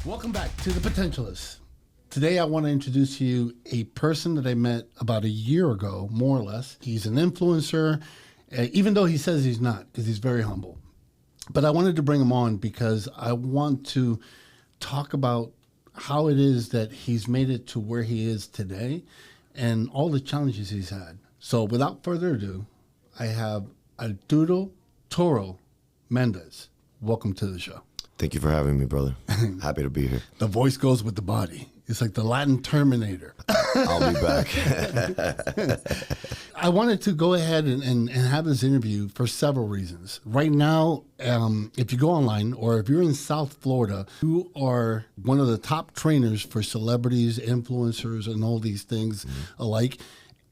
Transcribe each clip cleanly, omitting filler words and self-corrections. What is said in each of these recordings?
Welcome back to The Potentialists. Today I want to introduce to you a person that I met about a year ago, more or less. He's an influencer, even though he says he's not, because he's very humble. But I wanted to bring him on because I want to talk about how it is that he's made it to where he is today and all the challenges he's had. So without further ado, I have Arturo Mendez. Welcome to the show. Thank you for having me, brother. Happy to be here. The voice goes with the body. It's like the Latin Terminator. I'll be back. I wanted to go ahead and have this interview for several reasons. Right now, if you go online or if you're in South Florida, you are one of the top trainers for celebrities, influencers, and all these things alike,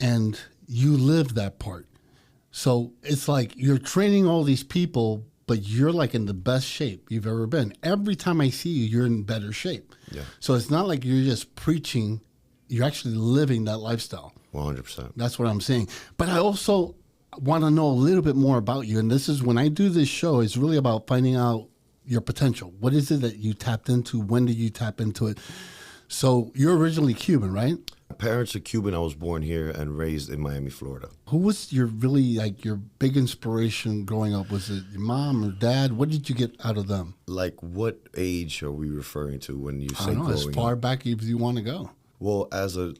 and you live that part. So it's like you're training all these people, but you're like in the best shape you've ever been. Every time I see you, you're in better shape. Yeah. So it's not like you're just preaching, you're actually living that lifestyle. 100%. That's what I'm saying. But I also want to know a little bit more about you. And this is when I do this show, it's really about finding out your potential. What is it that you tapped into? When did you tap into it? So you're originally Cuban, right? My parents are Cuban. I was born here and raised in Miami, Florida. Who was your your big inspiration growing up? Was it your mom or dad? What did you get out of them? Like, what age are we referring to when you say I don't know, growing as far up? back as you want to go. Well, as a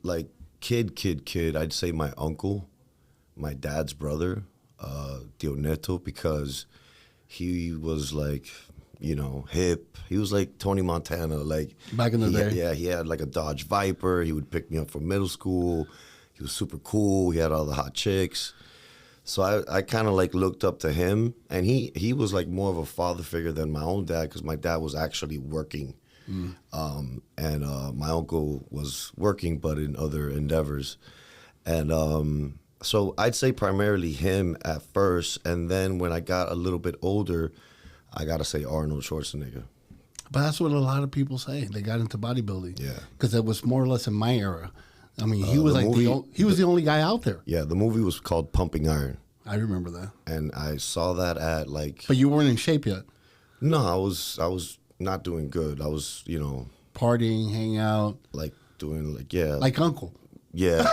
kid, I'd say my uncle, my dad's brother, Dioneto, because he was like, hip. He was like Tony Montana, like Back in the day. Yeah, he had like a Dodge Viper. He would pick me up from middle school. He was super cool. He had all the hot chicks. So I kind of like looked up to him, and he was like more of a father figure than my own dad, because my dad was actually working. And my uncle was working, but in other endeavors. And so I'd say primarily him at first, and then when I got a little bit older, I gotta say Arnold Schwarzenegger. But that's what a lot of people say. They got into bodybuilding. Yeah. Because it was more or less in my era. I mean, he was the only guy out there. Yeah, the movie was called Pumping Iron. I remember that. And I saw that at like... But you weren't in shape yet. No, I was not doing good. I was, Partying, hang out. like doing like, yeah. Like Uncle. Yeah.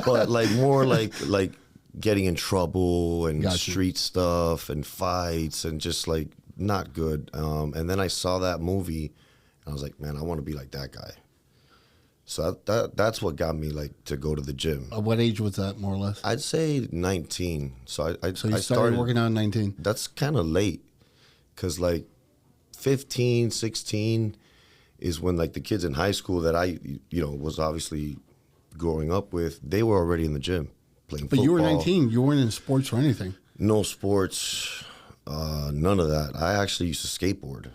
But like more like getting in trouble and Gotcha. street stuff and fights and just like not good. And then I saw that movie and I was like, man, I want to be like that guy. So that's what got me like to go to the gym. At what age was that, more or less? I'd say 19. So I started working out at 19. That's kind of late, because like 15, 16 is when like the kids in high school that I was obviously growing up with, they were already in the gym playing football. But you were 19. You weren't in sports or anything. No sports, none of that. I actually used to skateboard.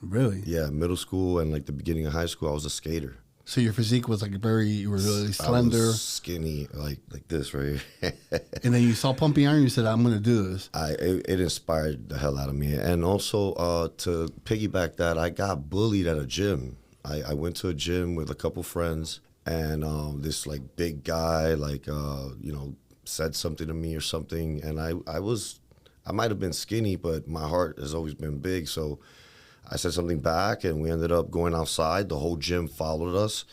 Really? Yeah, middle school and like the beginning of high school, I was a skater. So your physique was you were really slender. I was skinny, like this right here. And then you saw Pumping Iron, you said, I'm going to do this. It inspired the hell out of me. And also, to piggyback that, I got bullied at a gym. I went to a gym with a couple friends, and this like big guy said something to me or something, and I might have been skinny, but my heart has always been big, so I said something back, and we ended up going outside. The whole gym followed us,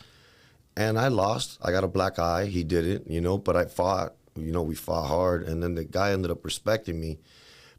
and I lost. I got a black eye. He didn't, but I fought. We fought hard, and then the guy ended up respecting me.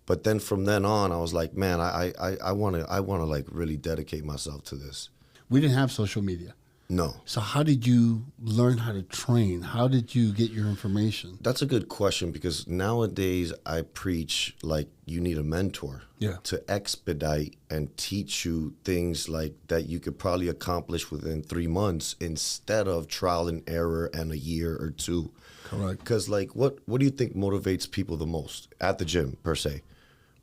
But then from then on, I was like, man, I want to like really dedicate myself to this. We didn't have social media. No. So how did you learn how to train? How did you get your information? That's a good question, because nowadays I preach like you need a mentor to expedite and teach you things like that you could probably accomplish within 3 months instead of trial and error and a year or two. Correct. Because like what do you think motivates people the most at the gym per se?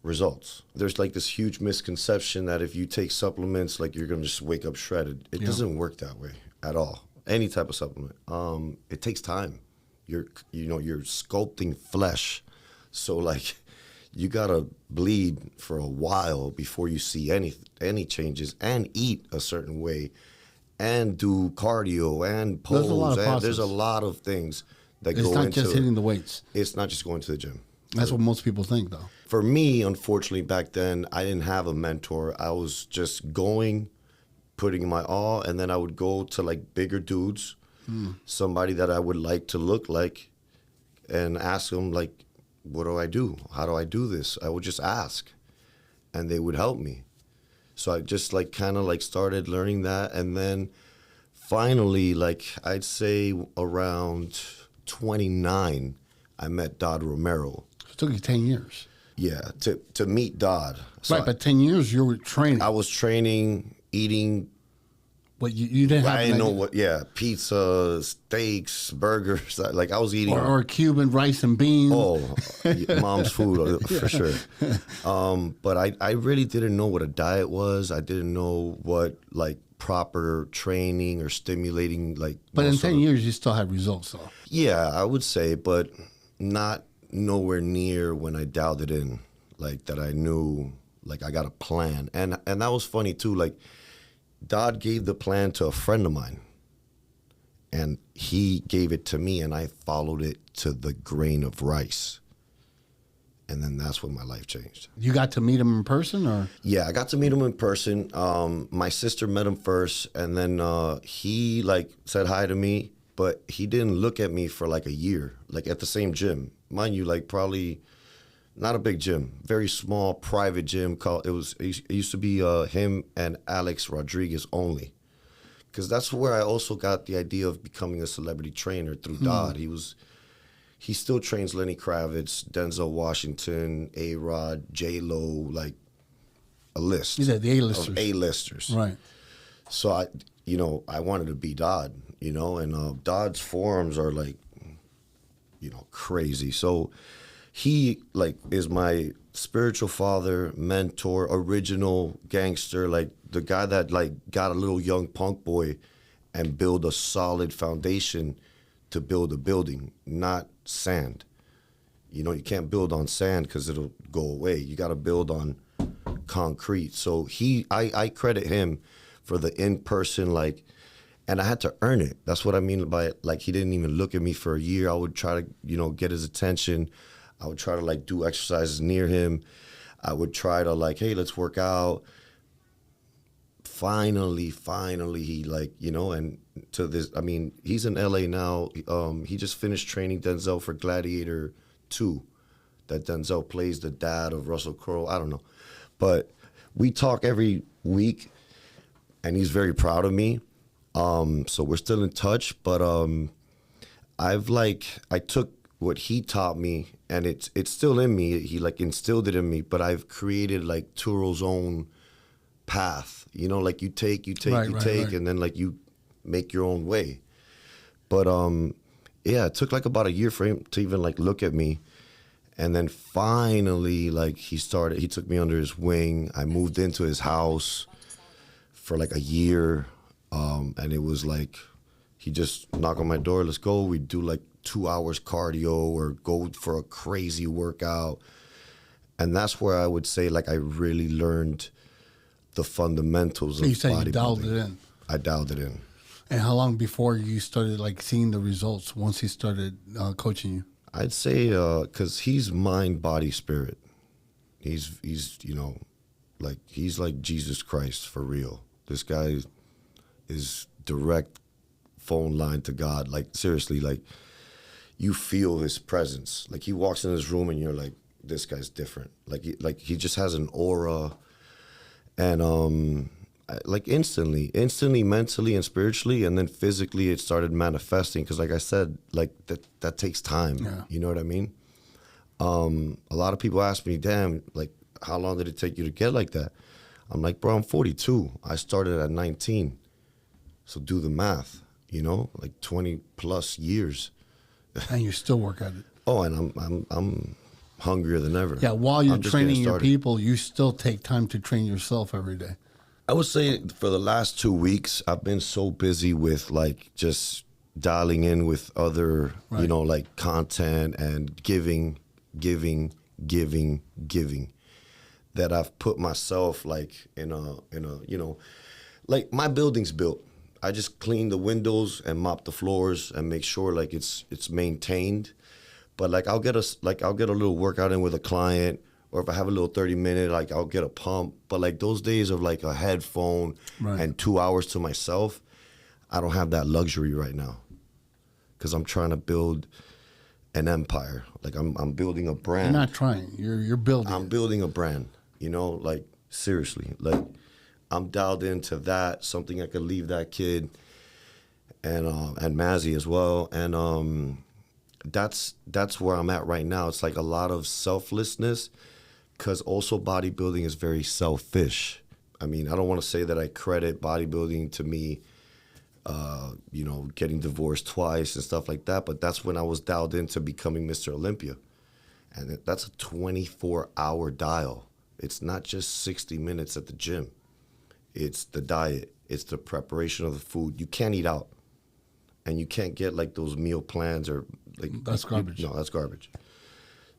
Results. There's like this huge misconception that if you take supplements, like you're gonna just wake up shredded. It doesn't work that way at all. Any type of supplement. It takes time. You're sculpting flesh, so like you gotta bleed for a while before you see any changes, and eat a certain way, and do cardio and pose. There's a lot of things that go into it. It's not just hitting the weights. It's not just going to the gym. That's what most people think, though. For me, unfortunately, back then, I didn't have a mentor. I was just going, putting my all, and then I would go to like bigger dudes, somebody that I would like to look like, and ask them like, what do I do? How do I do this? I would just ask, and they would help me. So I just like kind of like started learning that, and then finally, like I'd say around 29, I met Dodd Romero. It took you 10 years. Yeah, to meet Dodd. So Right, but 10 years you were training. I was training, eating. But you didn't have I didn't know what. Yeah, pizza, steaks, burgers. Like I was eating. or Cuban rice and beans. Oh, mom's food for sure. But I really didn't know what a diet was. I didn't know what like proper training or stimulating like. But in 10 years, you still had results, though. Yeah, I would say, but not nowhere near when I dialed it in. Like that, I knew like I got a plan, and that was funny too. Like Dodd gave the plan to a friend of mine, and he gave it to me, and I followed it to the grain of rice. And then that's when my life changed. You got to meet him in person, or? Yeah, I got to meet him in person. My sister met him first, and then he like said hi to me, but he didn't look at me for like a year, like at the same gym. Mind you, like probably not a big gym, very small private gym called, it used to be him and Alex Rodriguez only. Because that's where I also got the idea of becoming a celebrity trainer through Dodd. He still trains Lenny Kravitz, Denzel Washington, A-Rod, J-Lo, like a list. You said the A-listers. Of A-listers. Right. So I wanted to be Dodd, and Dodd's forums are like, crazy. So he like is my spiritual father, mentor, original gangster, like the guy that like got a little young punk boy and build a solid foundation to build a building, not sand. You can't build on sand because it'll go away. You got to build on concrete. So I credit him for the in-person, like, and I had to earn it. That's what I mean by, like, he didn't even look at me for a year. I would try to, get his attention. I would try to, like, do exercises near him. I would try to, like, hey, let's work out. Finally, he, like, and to this, I mean, he's in L.A. now. He just finished training Denzel for Gladiator 2, that Denzel plays the dad of Russell Crowe. I don't know. But we talk every week, and he's very proud of me. So we're still in touch, but I took what he taught me, and it's still in me. He like instilled it in me, but I've created like Turo's own path. Like you take, right. And then like you make your own way. But yeah, it took like about a year for him to even like look at me. And then finally, like he took me under his wing. I moved into his house for like a year. And it was like, he just knock on my door, let's go. We'd do like 2 hours cardio or go for a crazy workout. And that's where I would say like I really learned the fundamentals of bodybuilding. You said you dialed it in. I dialed it in. And how long before you started like seeing the results once he started coaching you? I'd say, cause he's mind, body, spirit. He's like, he's like Jesus Christ for real. This guy is direct phone line to God. Like seriously, like you feel his presence. Like he walks in his room and you're like, this guy's different. Like he just has an aura, and like instantly, mentally and spiritually, and then physically it started manifesting. Because like I said, like that takes time. Yeah. You know what I mean? A lot of people ask me, damn, like how long did it take you to get like that? I'm like, bro, I'm 42. I started at 19. So do the math, like 20 plus years. And you still work at it. Oh, and I'm hungrier than ever. Yeah, while you're training your people, you still take time to train yourself every day. I would say for the last 2 weeks, I've been so busy with like just dialing in with other, right. Like content and giving, that I've put myself like in a, like my building's built. I just clean the windows and mop the floors and make sure like it's maintained. But like I'll get a little workout in with a client, or if I have a little 30-minute, like I'll get a pump. But like those days of like a headphone and 2 hours to myself, I don't have that luxury right now, because I'm trying to build an empire. Like I'm building a brand. You're not trying. You're building. I'm building a brand. You know, like seriously, like I'm dialed into that. Something I could leave that kid and Mazzy as well. And that's where I'm at right now. It's like a lot of selflessness, because also bodybuilding is very selfish. I mean, I don't want to say that I credit bodybuilding to me, you know, getting divorced twice and stuff like that, but that's when I was dialed into becoming Mr. Olympia. And that's a 24-hour dial. It's not just 60 minutes at the gym. It's the diet. It's the preparation of the food. You can't eat out. And you can't get like those meal plans or like... That's garbage. No, that's garbage.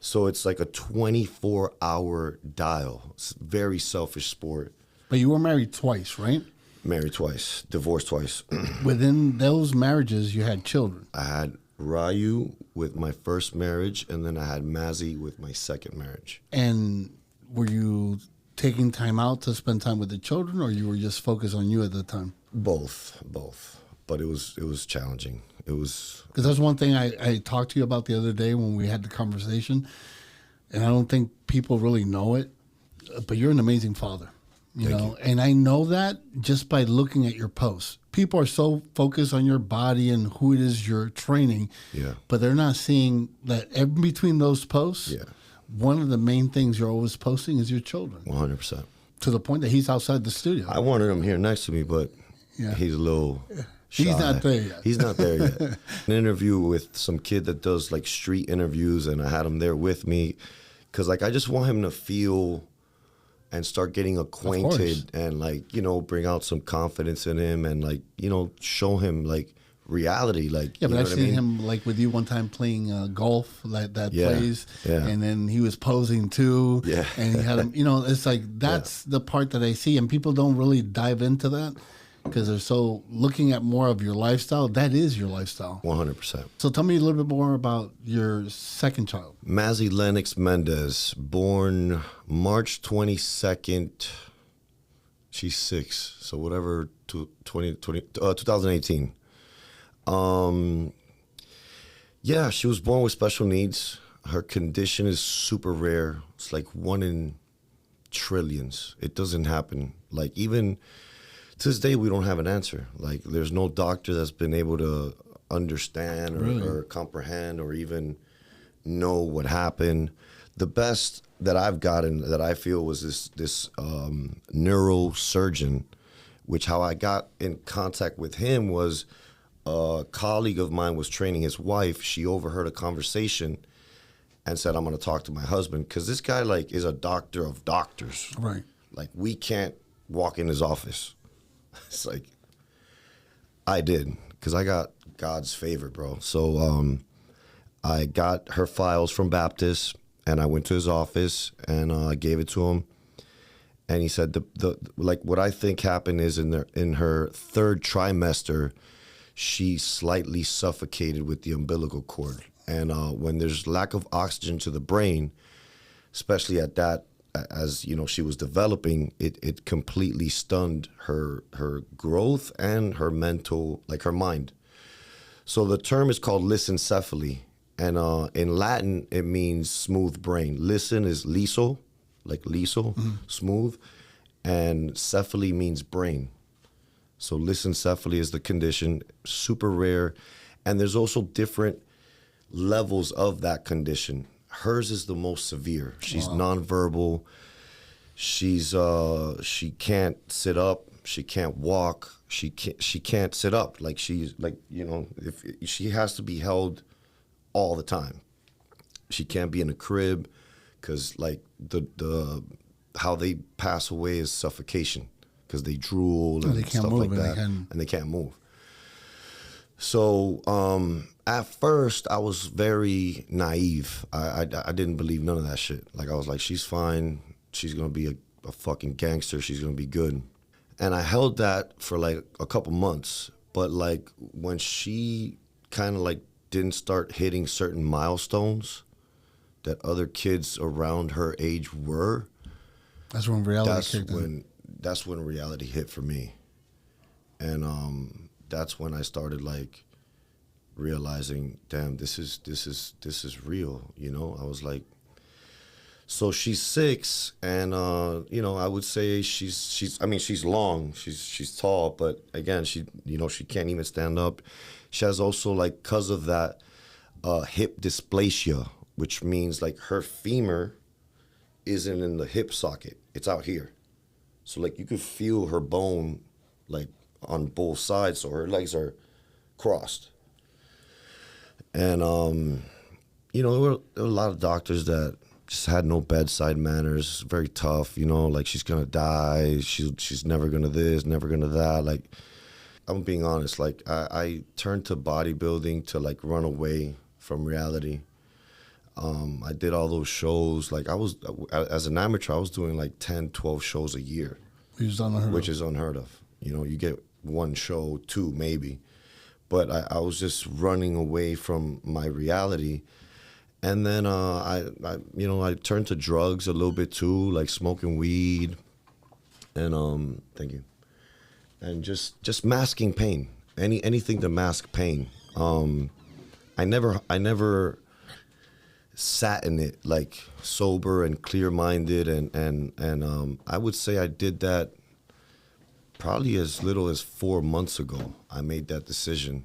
So it's like a 24-hour dial. It's a very selfish sport. But you were married twice, right? Married twice, divorced twice. Within those marriages, you had children. I had Ryu with my first marriage, and then I had Mazzy with my second marriage. And were you taking time out to spend time with the children, or you were just focused on you at the time? Both. But it was challenging. It was... Because that's one thing I talked to you about the other day when we had the conversation, and I don't think people really know it, but you're an amazing father. You know, and I know that just by looking at your posts. People are so focused on your body and who it is you're training, but they're not seeing that in between those posts, one of the main things you're always posting is your children. 100%. To the point that he's outside the studio. I wanted him here next to me, but he's a little shy. He's not there yet. He's not there yet. An interview with some kid that does like street interviews, and I had him there with me because like I just want him to feel and start getting acquainted and like, you know, bring out some confidence in him and like, you know, show him like reality. Like, yeah, but I've seen I mean? him like with you one time playing golf that plays, yeah. and then he was posing too. Yeah. And he had him, you know, it's like that's the part that I see, and people don't really dive into that because they're so looking at more of your lifestyle. That is your lifestyle. 100%. So tell me a little bit more about your second child. Mazzy Lennox Mendez, born March 22nd. She's 6, so whatever, 2018. Yeah, she was born with special needs. Her condition is super rare. It's like 1 in trillions. It doesn't happen. Like even to this day, we don't have an answer. Like there's no doctor that's been able to understand or comprehend or even know what happened. The best that I've gotten that I feel was this neurosurgeon, which how I got in contact with him was a colleague of mine was training his wife. She overheard a conversation and said, I'm going to talk to my husband, because this guy like is a doctor of doctors. Right. Like we can't walk in his office. It's like, I did, because I got God's favor, bro. So I got her files from Baptist, and I went to his office, and I gave it to him. And he said, the like what I think happened is in her 3rd trimester, she slightly suffocated with the umbilical cord. And when there's lack of oxygen to the brain, especially at that, as you know, she was developing, it completely stunned her growth and her mental, like her mind. So the term is called lissencephaly, and in Latin it means smooth brain. Listen is liso, like liso, smooth, and cephaly means brain. So lissencephaly is the condition, super rare, and there's also different levels of that condition. Hers is the most severe. She's nonverbal. She can't sit up. She can't walk. She can't sit up. Like she's like, you know, if she has to be held all the time. She can't be in a crib, because like the how they pass away is suffocation, because they drool and stuff like that, and they can't move. So at first, I was very naive. I didn't believe none of that shit. Like, I was like, she's fine. She's going to be a fucking gangster. She's going to be good. And I held that for, like, a couple months. But, like, when she kind of, like, didn't start hitting certain milestones, that other kids around her age were, That's when reality kicked in. That's when reality hit for me. And that's when I started like realizing, damn, this is real, you know? I was like, so she's 6, and you know, I would say she's long, she's tall, but again, she can't even stand up. She has also, like, cause of that hip dysplasia, which means like her femur isn't in the hip socket, it's out here. So like you could feel her bone like on both sides, so her legs are crossed. And you know, there were a lot of doctors that just had no bedside manners, very tough, you know, like she's gonna die, she's never gonna this, never gonna that. Like, I'm being honest, like I turned to bodybuilding to like run away from reality. I did all those shows, like as an amateur, I was doing like 10, 12 shows a year. Which is unheard of. You know, you get 1 show, 2 maybe. But I was just running away from my reality. And then I turned to drugs a little bit too, like smoking weed, and thank you, and just masking pain, anything to mask pain. I never sat in it like sober and clear-minded, and I would say I did that probably as little as 4 months ago. I made that decision.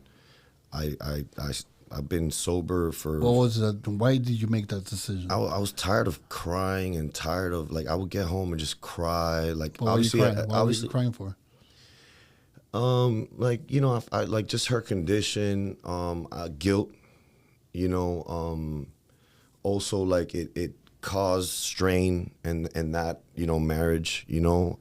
I've been sober for... What was that? Why did you make that decision? I was tired of crying and tired of, like, I would get home and just cry. Like, What were you crying? What were you crying for? Like, you know, I like just her condition, guilt, you know, also like it caused strain in that, you know, marriage, you know.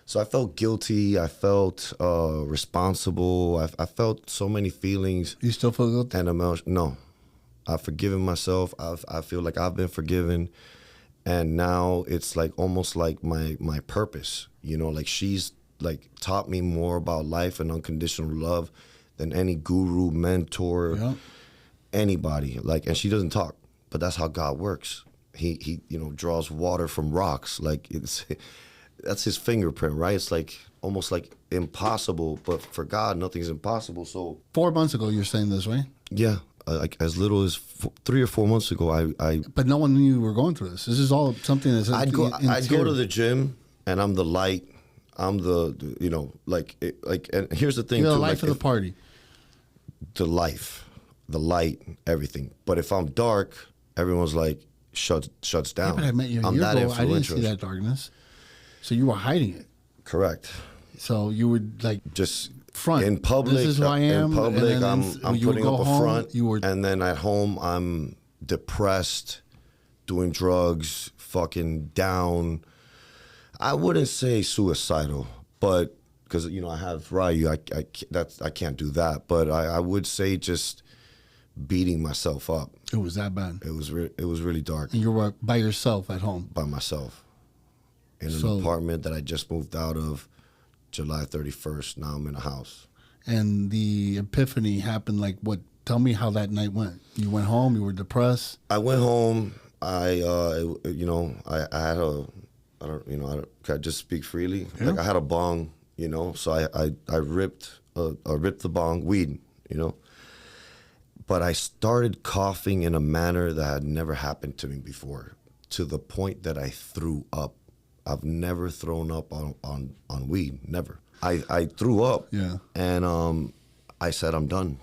So I felt guilty. I felt responsible. I felt so many feelings. You still feel guilty? And emotion. No, I've forgiven myself. I feel like I've been forgiven, and now it's like almost like my purpose. You know, like she's like taught me more about life and unconditional love than any guru, mentor, anybody. Like, and she doesn't talk, but that's how God works. He you know, draws water from rocks. Like that's his fingerprint, right? It's like almost like impossible, but for God, nothing's impossible. So 4 months ago, you're saying this, right? Yeah, like as little as 3 or 4 months ago, I. But no one knew you were going through this. This is all something that's. I'd go to the gym, and I'm the light. I'm the you know, like, and here's the thing. You're the too, life like of the party. The life, the light, everything. But if I'm dark, everyone's like shuts down. Yeah, but I met you a year ago. I didn't see that darkness. So you were hiding it. Correct. So you would like just front in public. This is who I am. In public, I'm putting up a front. And then at home, I'm depressed, doing drugs, fucking down. I wouldn't say suicidal, but because, you know, I have Ryu, I can't do that. But I would say just beating myself up. It was that bad. It was really dark. And you were by yourself at home. By myself. In an apartment that I just moved out of July 31st. Now I'm in a house. And the epiphany happened like what? Tell me how that night went. You went home, you were depressed? I went home. I had a, can I just speak freely? Yeah. Like I had a bong, you know, so I ripped the bong, weed, you know. But I started coughing in a manner that had never happened to me before, to the point that I threw up. I've never thrown up on weed, never. I threw up, yeah, and I said, I'm done.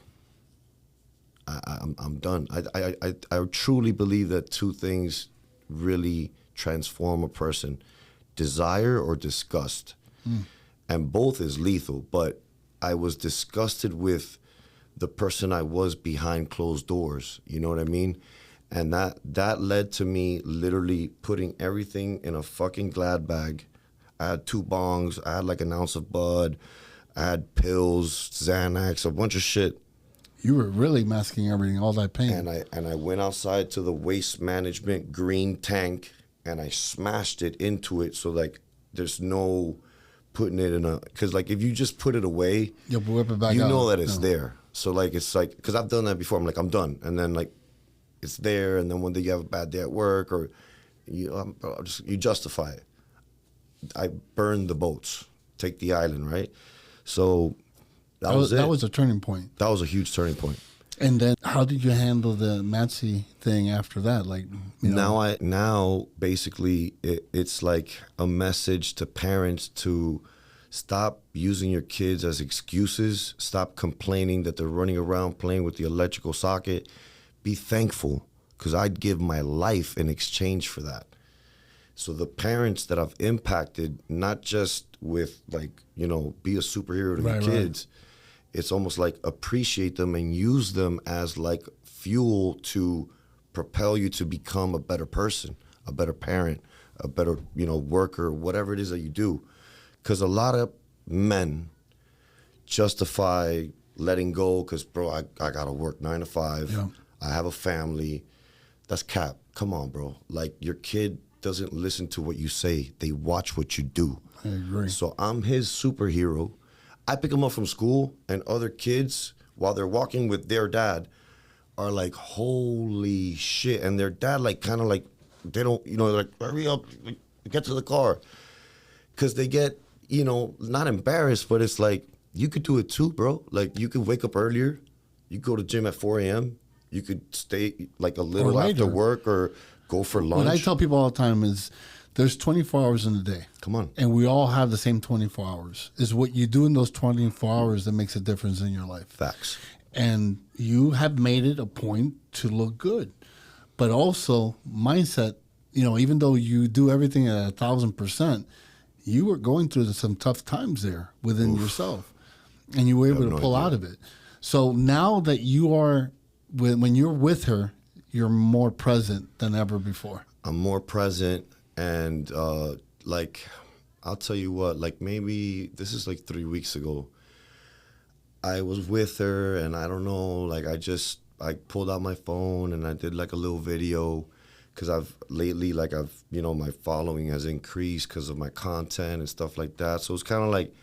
I'm done. I truly believe that 2 things really transform a person: desire or disgust. And both is lethal, but I was disgusted with the person I was behind closed doors. You know what I mean? And that led to me literally putting everything in a fucking Glad bag. I had 2 bongs. I had like an ounce of bud. I had pills, Xanax, a bunch of shit. You were really masking everything, all that pain. And I went outside to the waste management green tank, and I smashed it into it. So like there's no putting it in a, because like if you just put it away, you'll whip it back you out. know that it's there. So like it's like, because I've done that before. I'm like, I'm done, and then like it's there, and then one day you have a bad day at work, or you justify it. I burned the boats, take the island, right? So that was it. That was a turning point. That was a huge turning point. And then how did you handle the Matsy thing after that? Like, you know, now basically it's like a message to parents to stop using your kids as excuses. Stop complaining that they're running around playing with the electrical socket. Be thankful, because I'd give my life in exchange for that. So the parents that I've impacted, not just with like, be a superhero to your kids, it's almost like appreciate them and use them as like fuel to propel you to become a better person, a better parent, a better, worker, whatever it is that you do. Because a lot of men justify letting go because, bro, I got to work 9 to 5. Yeah. I have a family. That's cap. Come on, bro. Like, your kid doesn't listen to what you say. They watch what you do. I agree. So I'm his superhero. I pick him up from school, and other kids, while they're walking with their dad, are like, holy shit. And their dad, like, kind of like, they don't, like, hurry up, get to the car. Because they get, not embarrassed, but it's like, you could do it too, bro. Like, you could wake up earlier. You go to gym at 4 a.m. You could stay, like, a little after work or go for lunch. What I tell people all the time is there's 24 hours in a day. Come on. And we all have the same 24 hours. It's what you do in those 24 hours that makes a difference in your life. Facts. And you have made it a point to look good. But also, mindset, even though you do everything at 1,000%, you were going through some tough times there within yourself. And you were able to pull out of it. So now that you are, when you're with her, you're more present than ever before. I'm more present. And, like, I'll tell you what, like, maybe this is like 3 weeks ago. I was with her, and I don't know, like, I pulled out my phone and I did like a little video, because my following has increased because of my content and stuff like that. So it's kind of like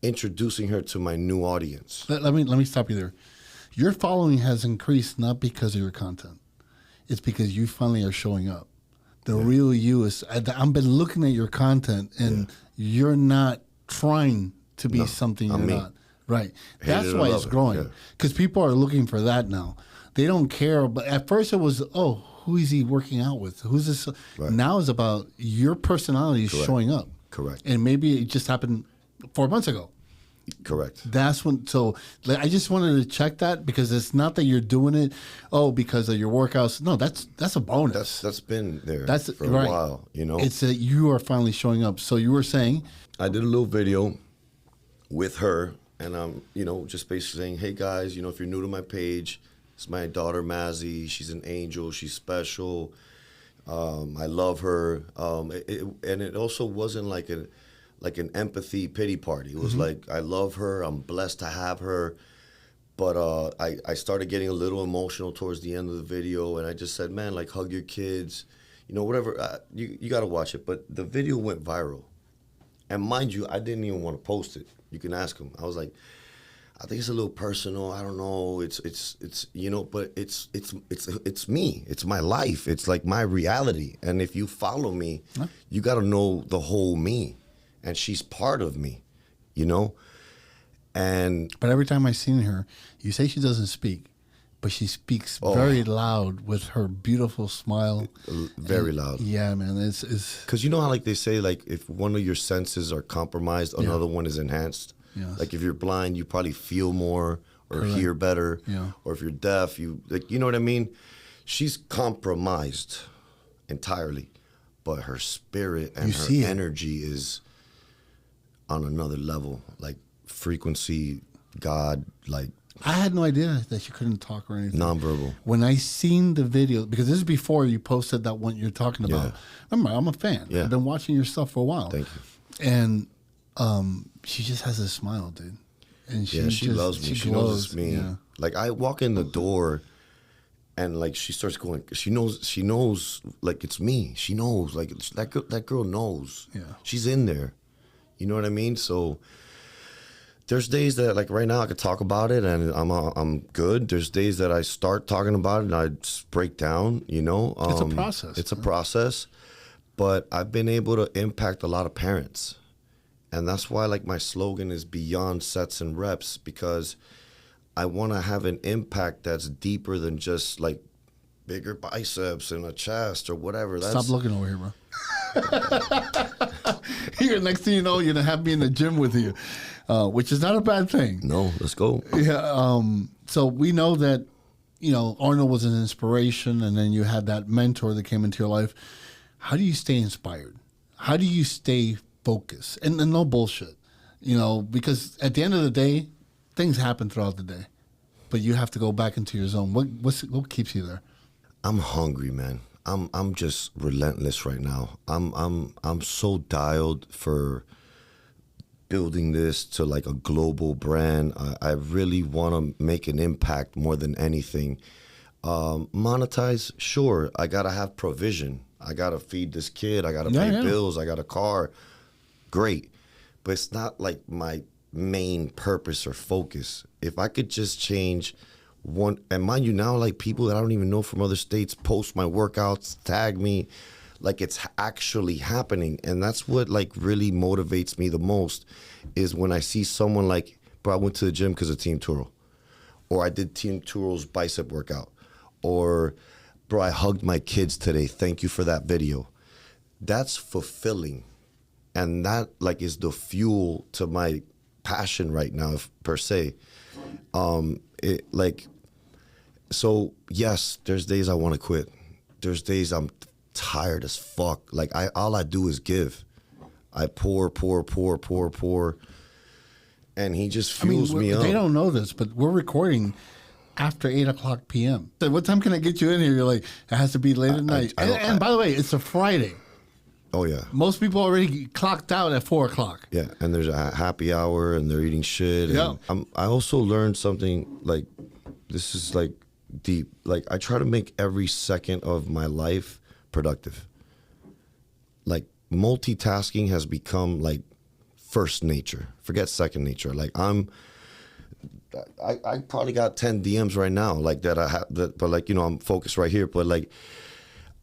introducing her to my new audience. Let me stop you there. Your following has increased not because of your content. It's because you finally are showing up. The real you is, I've been looking at your content, and you're not trying to be something you're not. Right. That's why it's growing. Because people are looking for that now. They don't care. But at first it was, who is he working out with? Who's this? Right. Now it's about your personality showing up. Correct. And maybe it just happened 4 months ago. Correct. That's when. So I just wanted to check that, because it's not that you're doing it, because of your workouts. No, that's a bonus. That's been there for a while. It's that you are finally showing up. So you were saying, I did a little video with her, and I'm just basically saying, hey guys, if you're new to my page, it's my daughter Mazzy. She's an angel. She's special. I love her. And it also wasn't like an empathy pity party. It was like, I love her. I'm blessed to have her. But I started getting a little emotional towards the end of the video, and I just said, man, like, hug your kids, whatever. You got to watch it. But the video went viral, and mind you, I didn't even want to post it. You can ask him. I was like, I think it's a little personal. I don't know. It's but it's me. It's my life. It's like my reality. And if you follow me, you got to know the whole me. And she's part of me, But every time I've seen her, you say she doesn't speak, but she speaks very loud with her beautiful smile. Very loud. Yeah, man. It's because how, like, they say, like, if one of your senses are compromised, another one is enhanced. Yes. Like, if you're blind, you probably feel more or hear better. Yeah. Or if you're deaf, you know what I mean? She's compromised entirely, but her spirit and her energy is on another level, like frequency, God, like. I had no idea that you couldn't talk or anything. Nonverbal. When I seen the video, because this is before you posted that one you're talking about. Remember, I'm a fan. Yeah. I've been watching your stuff for a while. Thank you. And she just has a smile, dude. And she loves me. She knows it's me. Yeah. Like, I walk in the door, and like, she starts going. She knows, like, it's me. She knows, like, that girl knows. Yeah. She's in there. You know what I mean? So There's days that, like right now, I could talk about it and I'm good. There's days that I start talking about it and I just break down, you know. It's a process. It's a process. But I've been able to impact a lot of parents. And that's why, like, my slogan is beyond sets and reps, because I want to have an impact that's deeper than just, like, bigger biceps and a chest or whatever. Stop looking over here, bro. Here, next thing you know, you're going to have me in the gym with you, which is not a bad thing. No, let's go. Yeah. So we know that, you know, Arnold was an inspiration, and then you had that mentor that came into your life. How do you stay inspired? How do you stay focused? And no bullshit, you know, because at the end of the day, things happen throughout the day, but you have to go back into your zone. What keeps you there? I'm hungry, man. I'm just relentless right now. I'm so dialed for building this to like a global brand. I really want to make an impact more than anything. Monetize, sure. I gotta have provision. I gotta feed this kid. I gotta pay bills. I got a car. Great, but it's not like my main purpose or focus. If I could just change one, and mind you, now like people that I don't even know from other states post my workouts, tag me, like it's actually happening. And that's what like really motivates me the most, is when I see someone like, bro, I went to the gym because of Team Turo, or I did Team Turo's bicep workout, or bro, I hugged my kids today, thank you for that video. That's fulfilling. And that like is the fuel to my passion right now, per se. So yes, there's days I want to quit. There's days I'm tired as fuck. Like all I do is give. I pour, and he just fuels me up. They don't know this, but we're recording after 8:00 p.m. So what time can I get you in here? You're like, it has to be late at night. And by the way, it's a Friday. Oh yeah. Most people already clocked out at 4:00. Yeah, and there's a happy hour, and they're eating shit. Yeah. I also learned something, like, this is like deep. Like, I try to make every second of my life productive. Like, multitasking has become like first nature. Forget second nature. Like I probably got 10 DMs right now, like that I have that, but like, you know, I'm focused right here. But like,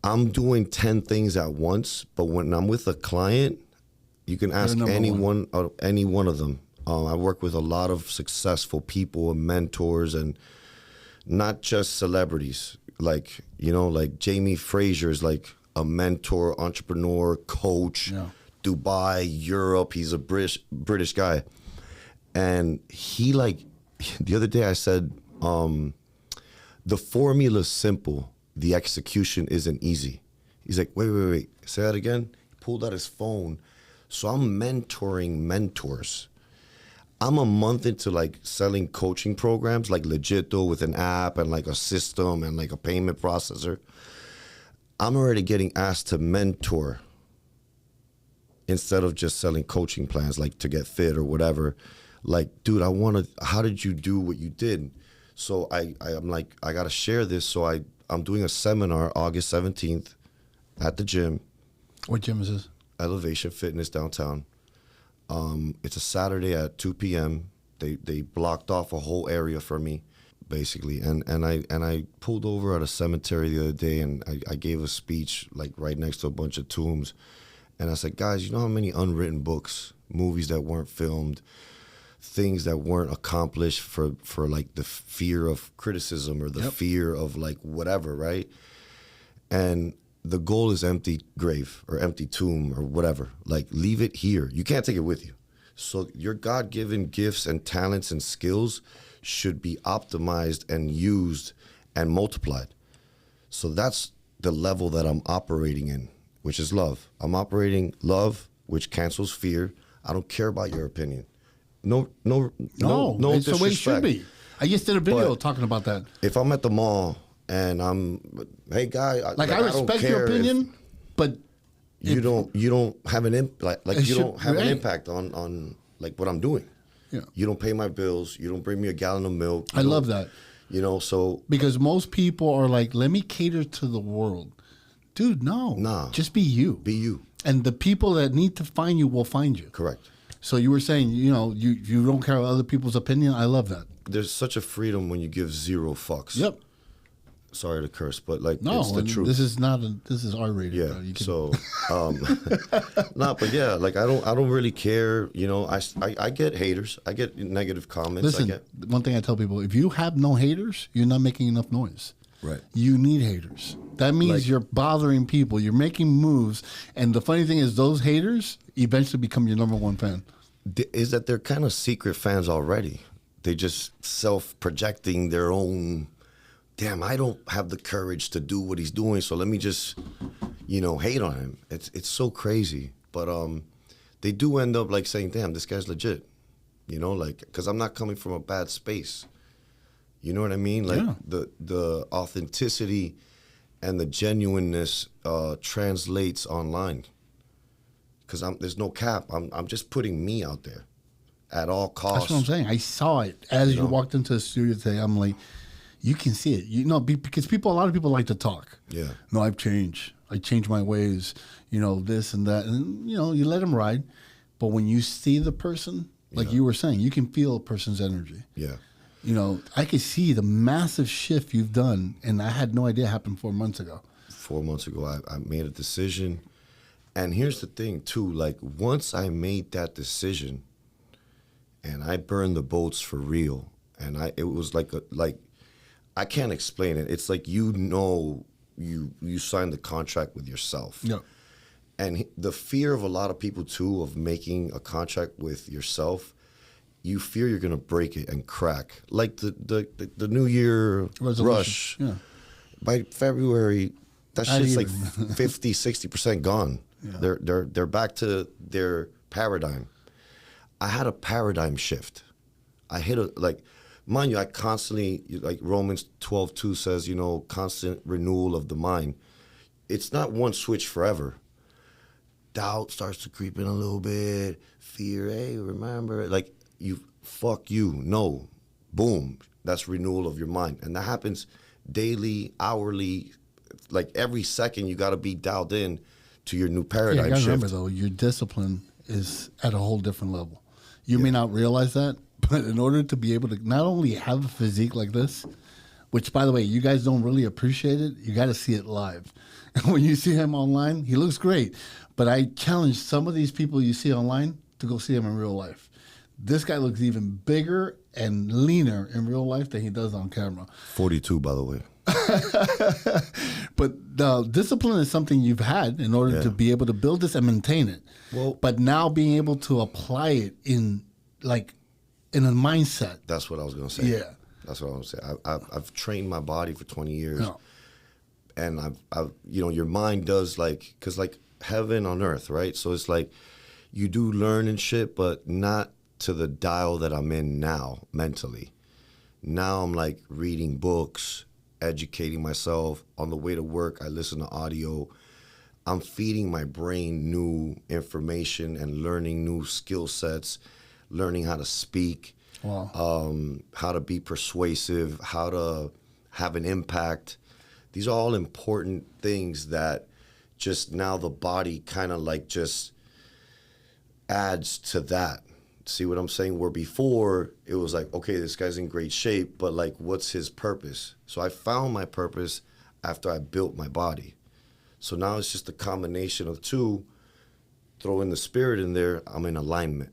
I'm doing 10 things at once, but when I'm with a client, you can ask any one of them. I work with a lot of successful people and mentors, and not just celebrities. Like, you know, like Jamie Fraser's like a mentor, entrepreneur, coach, Dubai, Europe. He's a British guy. And he like, the other day I said, the formula's simple. The execution isn't easy. He's like, wait. Say that again? He pulled out his phone. So I'm mentoring mentors. I'm a month into like selling coaching programs, like legit though, with an app and like a system and like a payment processor. I'm already getting asked to mentor instead of just selling coaching plans, like to get fit or whatever. Like, dude, how did you do what you did? So I'm like, I got to share this. So I'm doing a seminar August 17th at the gym. What gym is this? Elevation Fitness downtown. It's a Saturday at 2 p.m. They blocked off a whole area for me, basically. And I pulled over at a cemetery the other day, and I gave a speech like right next to a bunch of tombs. And I said, guys, you know how many unwritten books, movies that weren't filmed, things that weren't accomplished for like the fear of criticism or the fear of like whatever, right? And the goal is empty grave or empty tomb or whatever. Like, leave it here. You can't take it with you. So your God-given gifts and talents and skills should be optimized and used and multiplied. So that's the level that I'm operating in, which is love. I'm operating love, which cancels fear. I don't care about your opinion. No it's the way it should be. I just did a video talking about that. If I'm at the mall and hey guy, I respect your opinion, but you don't have an impact on like what I'm doing. Yeah. You don't pay my bills. You don't bring me a gallon of milk. I love that. You know, so because most people are like, let me cater to the world, dude. No, nah, just be you. Be you. And the people that need to find you will find you. Correct. So you were saying, you don't care about other people's opinion. I love that. There's such a freedom when you give zero fucks. Yep. Sorry to curse, but like No, it's the truth. this is R-rated. Yeah. Bro. So, but yeah, like I don't really care. I get haters. I get negative comments. Listen, one thing I tell people: if you have no haters, you're not making enough noise. Right. You need haters. That means you're bothering people. You're making moves, and the funny thing is, those haters eventually become your number one fan. Is that they're kind of secret fans already? They just self-projecting their own. Damn, I don't have the courage to do what he's doing, so let me just, hate on him. It's so crazy, but they do end up like saying, "Damn, this guy's legit," because I'm not coming from a bad space. You know what I mean? Like the authenticity and the genuineness translates online, because there's no cap. I'm just putting me out there at all costs. That's what I'm saying. I saw it as you walked into the studio today. I'm like. You can see it, because a lot of people like to talk. Yeah. No, I've changed. I changed my ways, this and that. And, you let them ride. But when you see the person, like you were saying, you can feel a person's energy. Yeah. I could see the massive shift you've done. And I had no idea it happened 4 months ago. 4 months ago, I made a decision. And here's the thing, too. Like, once I made that decision and I burned the boats for real, and it was like I can't explain it. It's like you signed the contract with yourself. Yeah. And the fear of a lot of people, too, of making a contract with yourself, you fear you're going to break it and crack. Like the New Year rush. Yeah. By February, that shit's like 50, 60% gone. Yeah. They're back to their paradigm. I had a paradigm shift. I hit mind you, I constantly, like Romans 12:2 says, constant renewal of the mind. It's not one switch forever. Doubt starts to creep in a little bit. Fear, hey, remember, fuck you. No, boom, that's renewal of your mind. And that happens daily, hourly, like every second you got to be dialed in to your new paradigm shift. Remember, though, your discipline is at a whole different level. You may not realize that, but in order to be able to not only have a physique like this, which, by the way, you guys don't really appreciate it, you got to see it live. When you see him online, he looks great. But I challenge some of these people you see online to go see him in real life. This guy looks even bigger and leaner in real life than he does on camera. 42, by the way. But the discipline is something you've had in order to be able to build this and maintain it. Well, but now being able to apply it in a mindset. That's what I was going to say. Yeah. That's what I was going to say. I've trained my body for 20 years. No. And I've your mind does because heaven on earth, right? So it's like you do learn and shit, but not to the dial that I'm in now mentally. Now I'm reading books, educating myself. On the way to work, I listen to audio. I'm feeding my brain new information and learning new skill sets, learning how to speak, how to be persuasive, how to have an impact. These are all important things that just now the body kind of just adds to that. See what I'm saying? Where before it was okay, this guy's in great shape, but what's his purpose? So I found my purpose after I built my body. So now it's just a combination of two. Throw in the spirit in there, I'm in alignment.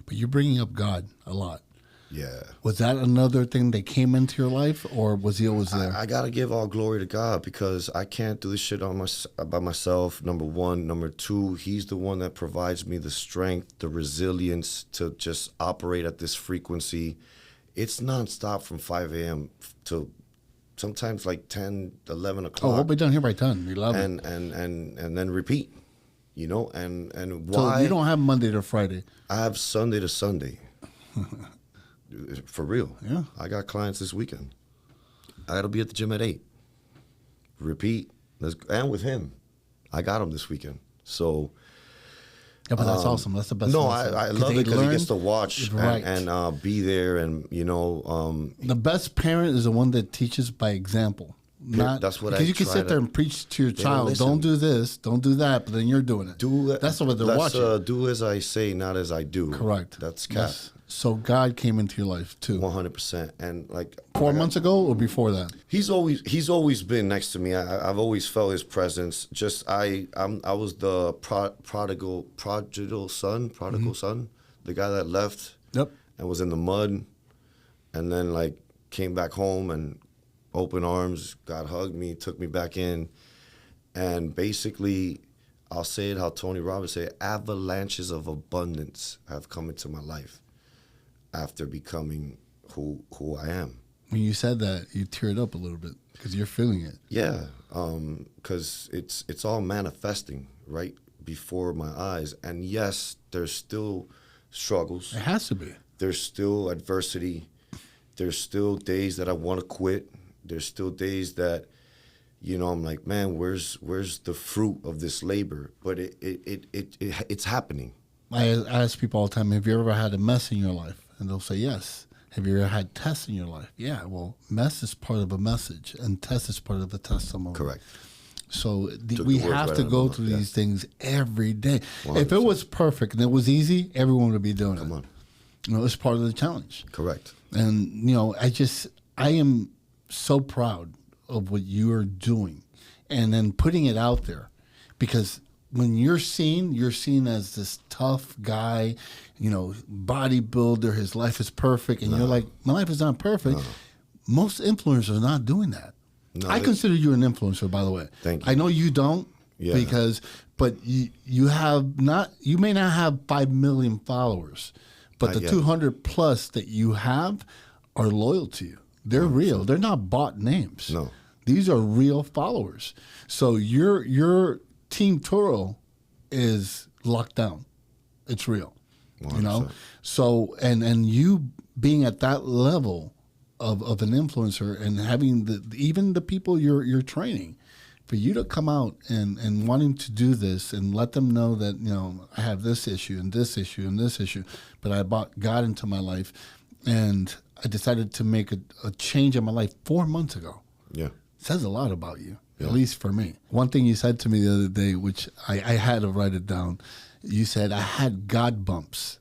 But you're bringing up God a lot. Yeah. Was that another thing that came into your life, or was he always there? I got to give all glory to God, because I can't do this shit by myself, number one. Number two, he's the one that provides me the strength, the resilience to just operate at this frequency. It's nonstop from 5 a.m. to sometimes 10, 11 o'clock. Oh, we'll be done here by 10, 11. And then repeat, and why? So you don't have Monday to Friday. I have Sunday to Sunday. For real. Yeah. I got clients this weekend. I got to be at the gym at 8. Repeat. And with him. I got him this weekend. So. Yeah, but that's awesome. That's the best. No, I love it because he gets to watch and be there and, The best parent is the one that teaches by example. That's what I because you can try sit to- there and preach to your don't child, listen. don't do this, don't do that, but then you're doing it. That's what they're watching. Do as I say, not as I do. Correct. That's cap. Yes. So God came into your life too. 100%. And like 4 months ago or before that? he's always been next to me. I've always felt his presence. Just I was the prodigal son, the guy that left Yep. and was in the mud, and then like came back home and open arms. God hugged me, took me back in, and basically, I'll say it how Tony Robbins said: avalanches of abundance have come into my life after becoming who I am. When you said that, you teared up a little bit because you're feeling it. Yeah, because it's all manifesting right before my eyes. And yes, there's still struggles. It has to be. There's still adversity. There's still days that I want to quit. There's still days that, I'm like, man, where's the fruit of this labor? But it's happening. I ask people all the time, have you ever had a mess in your life? And they'll say yes. Have you ever had tests in your life? Yeah, well, mess is part of a message, and test is part of a testimony. Correct. So Took we the words have right to out of go my mouth, through yeah. these things every day. 100%. If it was perfect and it was easy, everyone would be doing Come it. on. It's part of the challenge. Correct. And, I am so proud of what you are doing and then putting it out there, because when you're seen as this tough guy, bodybuilder, his life is perfect. And you're like, my life is not perfect. No. Most influencers are not doing that. No, I consider you an influencer, by the way. Thank you. I know you don't, Yeah. but you may not have 5 million followers, but Not the yet. 200 plus that you have are loyal to you. They're real. They're not bought names. No. These are real followers. So your Team Turo is locked down. It's real. 100%. So and you being at that level of an influencer and having even the people you're training, for you to come out and wanting to do this and let them know that, I have this issue and this issue and this issue, but I brought God into my life and I decided to make a change in my life 4 months ago. Yeah. Says a lot about you, Yeah. at least for me. One thing you said to me the other day, which I had to write it down, you said, I had God bumps,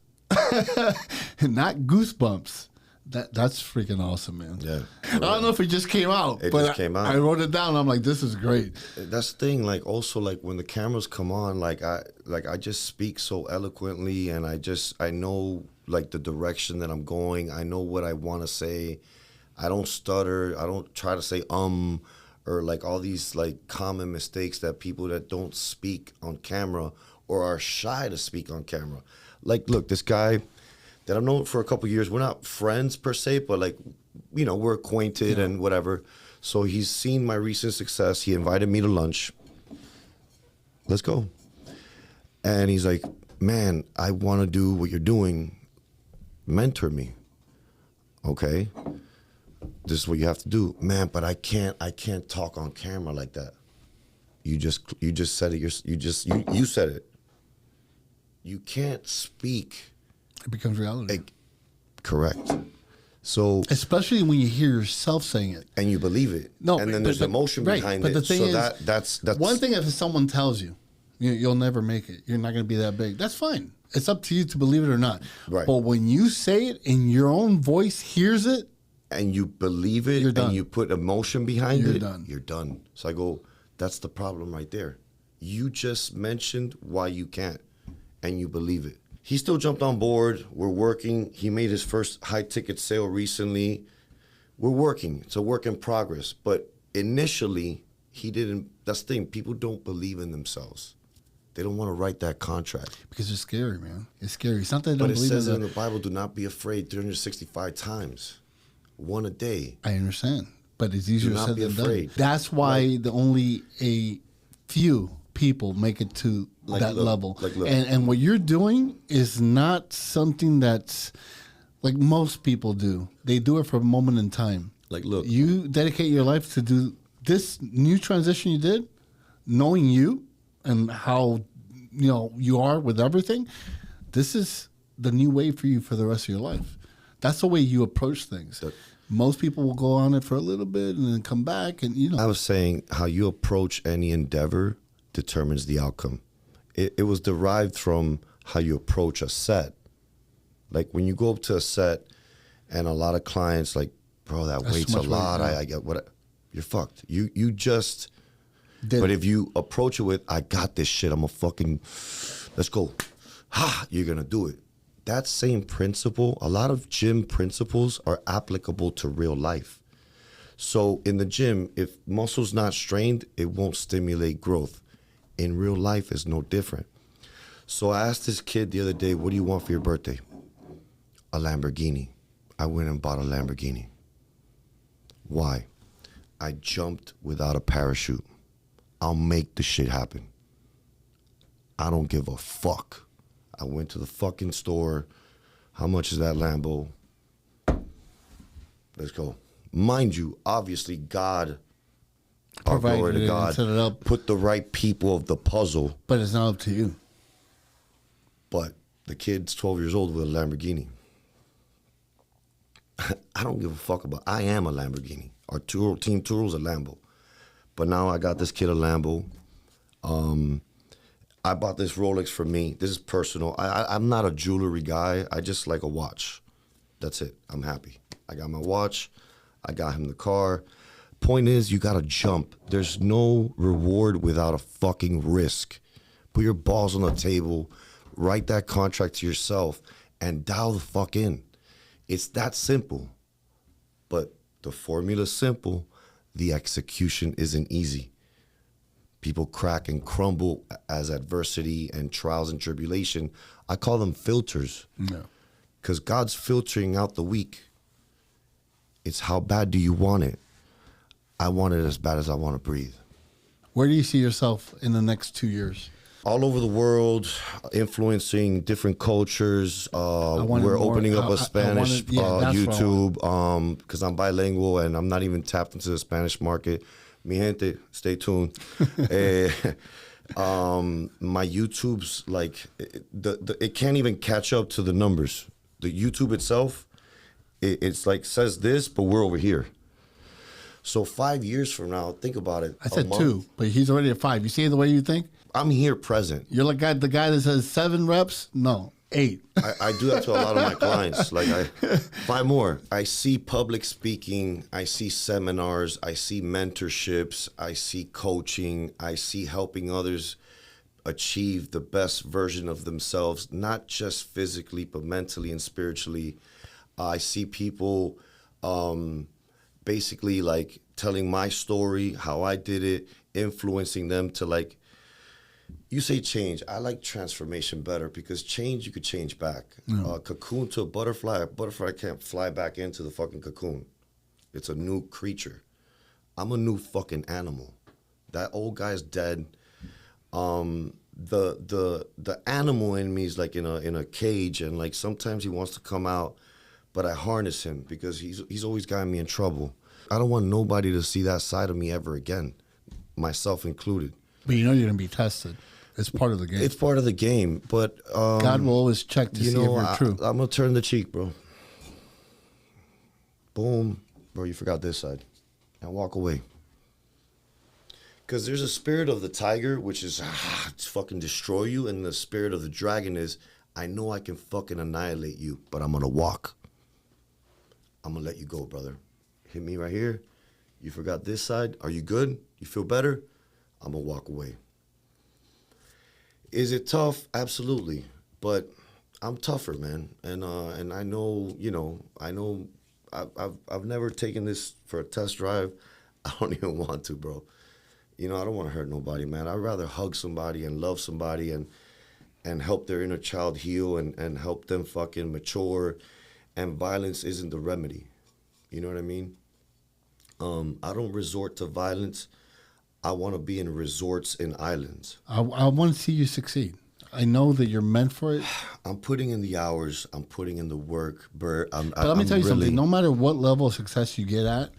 not goosebumps. That's freaking awesome, man. Yeah. I don't know if it just came out, It but just came out. I wrote it down. I'm like, this is great. That's the thing. Like also, like when the cameras come on, I just speak so eloquently, and I know like the direction that I'm going. I know what I want to say. I don't stutter. I don't try to say or like all these like common mistakes that people that don't speak on camera or are shy to speak on camera. Like, look, this guy that I've known for a couple of years, we're not friends per se, but like, we're acquainted and whatever. So he's seen my recent success. He invited me to lunch. Let's go. And he's like, man, I want to do what you're doing. Mentor me. Okay. This is what you have to do. Man, but I can't talk on camera like that. You just said it. You said it. You can't speak. It becomes reality. Correct. So, Especially when you hear yourself saying it. and you believe it. No, and then but- there's but- emotion right, behind but it. the thing So is, that's one thing if someone tells you, you'll never make it, you're not going to be that big, that's fine. It's up to you to believe it or not. Right. But when you say it and your own voice hears it, and you believe it You're done. and you put emotion behind You're it, done. you're done. So I go, that's the problem right there. You just mentioned why you can't, and you believe it. He still jumped on board. We're working. He made his first high-ticket sale recently. We're working. It's a work in progress. But initially, he didn't. That's the thing. People don't believe in themselves. They don't want to write that contract. because it's scary, man. It's scary. It's not that they But don't it believe says in in the Bible, do not be afraid 365 times. One a day. I understand, but it's easier not said be than done. afraid. That's why the only a few people make it to Like that look, level. like look. And what you're doing is not something that's like most people do. They do it for a moment in time. Like, look. You dedicate your life to do this new transition you did, knowing you and how you are with everything. This is the new way for you for the rest of your life. That's the way you approach things. Most people will go on it for a little bit and then come back, and I was saying how you approach any endeavor determines the outcome. It was derived from how you approach a set. Like when you go up to a set and a lot of clients like, bro, that weight's a lot. I get what you're fucked. You just but if you approach it with, I got this shit, I'm a fucking, let's go. You're gonna do it. That same principle, a lot of gym principles are applicable to real life. So in the gym, if muscle's not strained, it won't stimulate growth. In real life, it's no different. So I asked this kid the other day, what do you want for your birthday? A Lamborghini. I went and bought a Lamborghini. Why? I jumped without a parachute. I'll make the shit happen. I don't give a fuck. I went to the fucking store. How much is that Lambo? Let's go. Mind you, obviously God, our glory to God, set it up. Put the right people of the puzzle. But it's not up to you. But the kid's 12 years old with a Lamborghini. I don't give a fuck about. I am a Lamborghini. Our Team Turo's a Lambo. But now I got this kid a Lambo. I bought this Rolex for me. This is personal. I'm not a jewelry guy. I just like a watch. That's it. I'm happy. I got my watch. I got him the car. Point is, you got to jump. There's no reward without a fucking risk. Put your balls on the table. Write that contract to yourself and dial the fuck in. It's that simple. But the formula's simple. The execution isn't easy. People crack and crumble as adversity and trials and tribulation. I call them filters. No. Because God's filtering out the weak. It's how bad do you want it? I want it as bad as I want to breathe. Where do you see yourself in the next 2 years? All over the world, influencing different cultures. We're opening up a Spanish YouTube because I'm bilingual and I'm not even tapped into the Spanish market. Mi gente, stay tuned. My YouTube's like, it can't even catch up to the numbers. The YouTube itself, it's like says this, but we're over here. So 5 years from now, think about it. I said 2, but he's already at 5. You see the way you think? I'm here present. You're like the guy that says 7 reps? No, 8. I do that to a lot of my clients. Like 5 more. I see public speaking. I see seminars. I see mentorships. I see coaching. I see helping others achieve the best version of themselves, not just physically, but mentally and spiritually. I see people basically like telling my story, how I did it, influencing them to like, you say change. I like transformation better because change, you could change back. Cocoon to a butterfly can't fly back into the fucking cocoon. It's a new creature. I'm a new fucking animal. That old guy's dead. The animal in me is like in a cage, and like sometimes he wants to come out, but I harness him because he's always gotten me in trouble. I don't want nobody to see that side of me ever again, myself included. But you know you're going to be tested. It's part of the game. It's part of the game, but God will always check to see if you're true. I'm going to turn the cheek, bro. Boom. Bro, you forgot this side. And walk away. Because there's a spirit of the tiger, which is fucking destroy you, and the spirit of the dragon is, I know I can fucking annihilate you, but I'm going to walk. I'm going to let you go, brother. Hit me right here. You forgot this side. Are you good? You feel better? I'm going to walk away. Is it tough? Absolutely. But I'm tougher, man. And I know, I've never taken this for a test drive. I don't even want to, bro. I don't want to hurt nobody, man. I'd rather hug somebody and love somebody and help their inner child heal and help them fucking mature. And violence isn't the remedy. You know what I mean? I don't resort to violence. I want to be in resorts and islands. I want to see you succeed. I know that you're meant for it. I'm putting in the hours. I'm putting in the work, Bert. But let me tell you something. No matter what level of success you get at,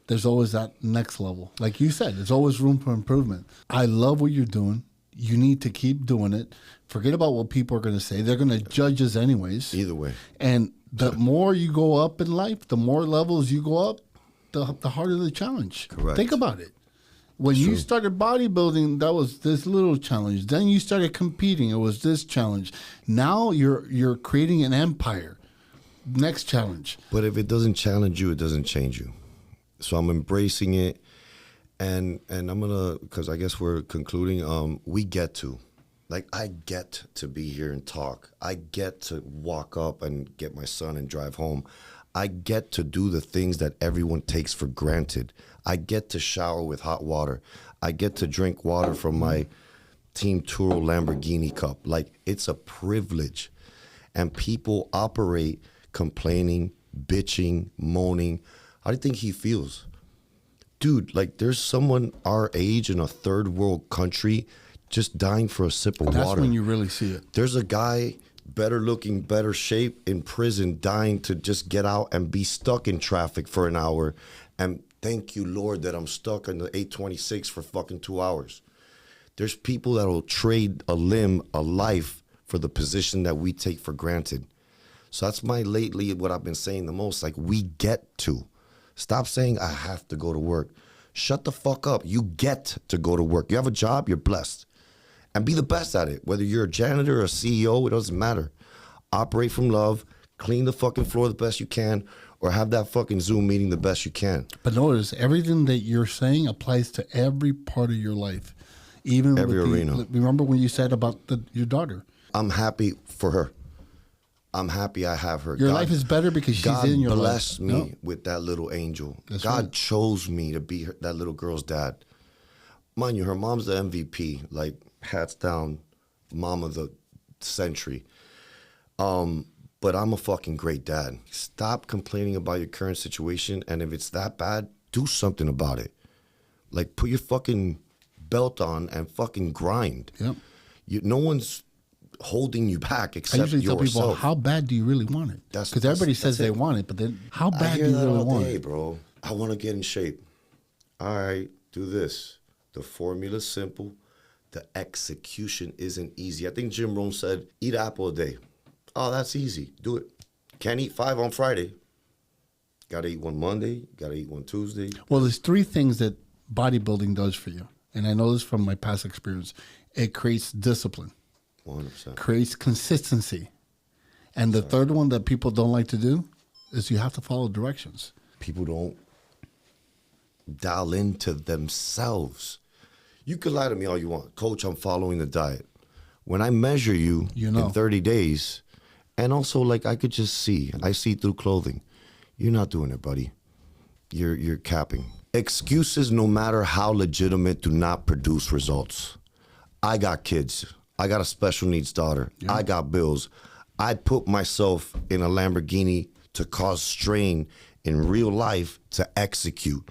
there's always that next level. Like you said, there's always room for improvement. I love what you're doing. You need to keep doing it. Forget about what people are going to say. They're going to judge us anyways. Either way. And The more you go up in life, the more levels you go up, the harder the challenge. Correct. Think about it. When you started bodybuilding, that was this little challenge. Then you started competing. It was this challenge. Now you're creating an empire. Next challenge. But if it doesn't challenge you, it doesn't change you. So I'm embracing it, and I'm gonna, because I guess we're concluding. We get to, like, I get to be here and talk. I get to walk up and get my son and drive home. I get to do the things that everyone takes for granted. I get to shower with hot water. I get to drink water from my Team Turo Lamborghini cup. Like, it's a privilege. And people operate complaining, bitching, moaning. How do you think he feels? Dude, like, there's someone our age in a third world country just dying for a sip of water. That's when you really see it. There's a guy, better looking, better shape, in prison, dying to just get out and be stuck in traffic for an hour. And thank you, Lord, that I'm stuck in the 826 for fucking 2 hours. There's people that will trade a limb, a life, for the position that we take for granted. So that's lately what I've been saying the most. Like, we get to. Stop saying, I have to go to work. Shut the fuck up. You get to go to work. You have a job, you're blessed. And be the best at it. Whether you're a janitor or a CEO, it doesn't matter. Operate from love, clean the fucking floor the best you can, or have that fucking Zoom meeting the best you can. But notice, everything that you're saying applies to every part of your life. Even every arena. Remember when you said about your daughter? I'm happy for her. I'm happy I have her. Your life is better because she's in your life. God blessed me with that little angel. God chose me to be that little girl's dad. Mind you, her mom's the MVP. Like, hats down, mom of the century. But I'm a fucking great dad. Stop complaining about your current situation, and if it's that bad, do something about it. Like, put your fucking belt on and fucking grind. Yep. No one's holding you back except yourself. I usually tell people, how bad do you really want it? Because everybody says they want it, but then how bad do you really want it? Bro. I want to get in shape. All right, do this. The formula's simple. The execution isn't easy. I think Jim Rohn said, eat apple a day. Oh, that's easy. Do it. Can't eat 5 on Friday. Got to eat one Monday. Got to eat one Tuesday. Well, there's 3 things that bodybuilding does for you. And I know this from my past experience. It creates discipline. 100%. Creates consistency. And the third one that people don't like to do is you have to follow directions. People don't dial into themselves. You can lie to me all you want. Coach, I'm following the diet. When I measure you in 30 days, and also, like, I could just see. I see through clothing. You're not doing it, buddy. You're capping. Excuses, no matter how legitimate, do not produce results. I got kids. I got a special needs daughter. Yeah. I got bills. I put myself in a Lamborghini to cause strain in real life to execute.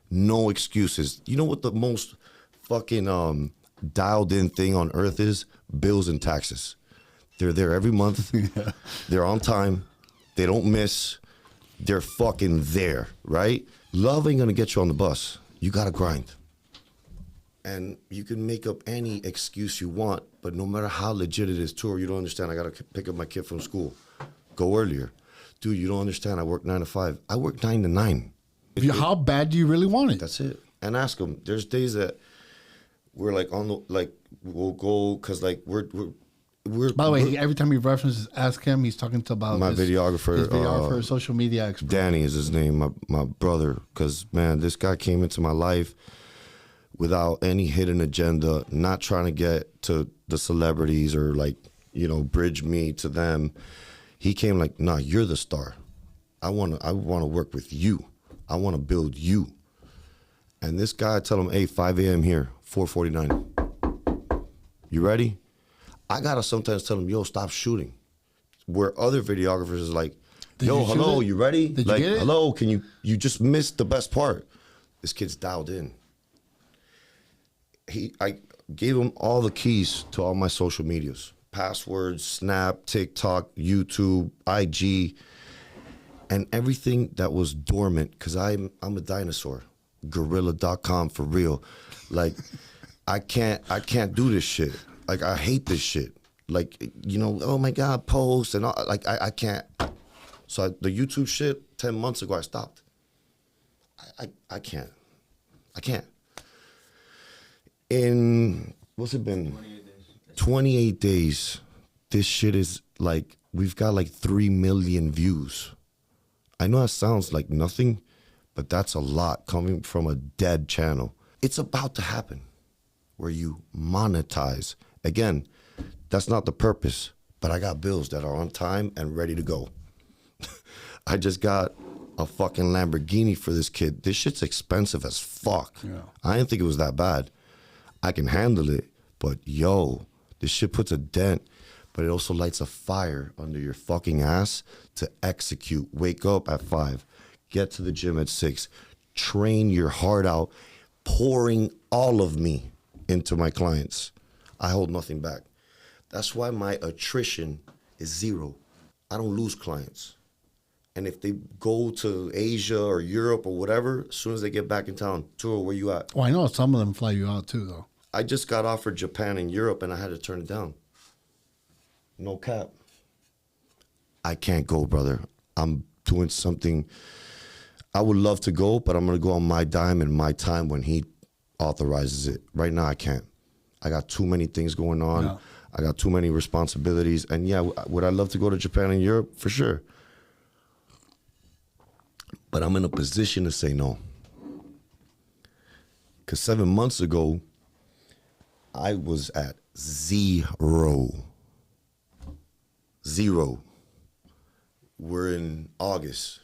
No excuses. You know what the most fucking dialed in thing on earth is? Bills and taxes. They're there every month. Yeah. They're on time. They don't miss. They're fucking there, right? Love ain't gonna get you on the bus. You gotta grind. And you can make up any excuse you want, but no matter how legit it is, Turo, you don't understand. I gotta pick up my kid from school. Go earlier. Dude, you don't understand. I work 9 to 5. I work 9 to 9. How bad do you really want it? That's it. And ask them. There's days that we're like on the, like, we'll go, cause like we're. By the way, every time he references Ask Him, he's talking about my videographer. His videographer, social media expert. Danny is his name, my brother. Cause man, this guy came into my life without any hidden agenda, not trying to get to the celebrities or, like, you know, bridge me to them. He came like, nah, you're the star. I wanna work with you. I wanna build you. And this guy, I tell him, hey, 5 a.m. here, 4:49. You ready? I gotta sometimes tell him, yo, stop shooting. Where other videographers is like, yo, hello, you ready? Did like, you get it? Hello, you just missed the best part. This kid's dialed in. I gave him all the keys to all my social medias. Passwords, Snap, TikTok, YouTube, IG, and everything that was dormant, because I'm a dinosaur. Gorilla.com for real. Like, I can't do this shit. Like, I hate this shit. Like, you know, oh my God, post and all. Like, I can't. So the YouTube shit, 10 months ago, I stopped. I can't. In, what's it been? 28 days. This shit is like, we've got like 3 million views. I know that sounds like nothing, but that's a lot coming from a dead channel. It's about to happen where you monetize. Again, that's not the purpose, but I got bills that are on time and ready to go. I just got a fucking Lamborghini for this kid. This shit's expensive as fuck. Yeah. I didn't think it was that bad. I can handle it, but yo, this shit puts a dent, but it also lights a fire under your fucking ass to execute. Wake up at 5, get to the gym at 6, train your heart out, pouring all of me into my clients. I hold nothing back. That's why my attrition is 0. I don't lose clients. And if they go to Asia or Europe or whatever, as soon as they get back in town, Turo, where you at? Well, I know some of them fly you out too, though. I just got offered Japan and Europe, and I had to turn it down. No cap. I can't go, brother. I'm doing something. I would love to go, but I'm going to go on my dime and my time when he authorizes it. Right now, I can't. I got too many things going on. Yeah. I got too many responsibilities. And yeah, would I love to go to Japan and Europe? For sure. But I'm in a position to say no. Because 7 months ago, I was at 0. 0. We're in August.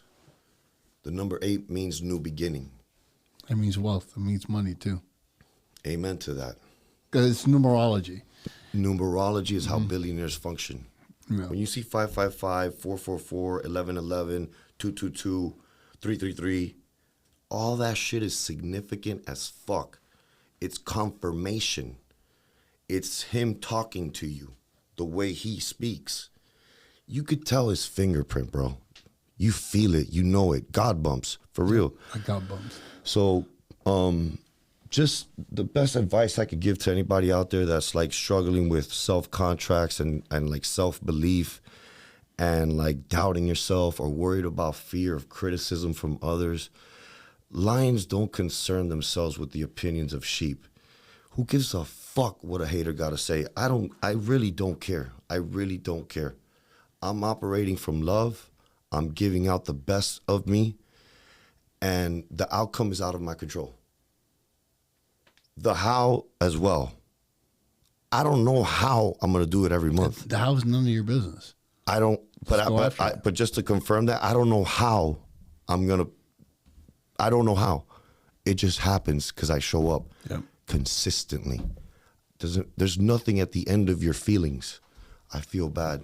The number 8 means new beginning. It means wealth. It means money too. Amen to that. Because it's numerology. Numerology is how billionaires function. Yeah. When you see 555, 444, 1111, 222, 333, all that shit is significant as fuck. It's confirmation. It's him talking to you, the way he speaks. You could tell his fingerprint, bro. You feel it. You know it. God bumps, for real. I got bumps. So, just the best advice I could give to anybody out there that's like struggling with self-contracts and like self-belief and like doubting yourself or worried about fear of criticism from others. Lions don't concern themselves with the opinions of sheep. Who gives a fuck what a hater got to say? I really don't care. I really don't care. I'm operating from love. I'm giving out the best of me, and the outcome is out of my control. The how as well. I don't know how I'm going to do it every month. The house is none of your business. I don't, but just to confirm that, I don't know how I don't know how. It just happens because I show up consistently. There's nothing at the end of your feelings. I feel bad.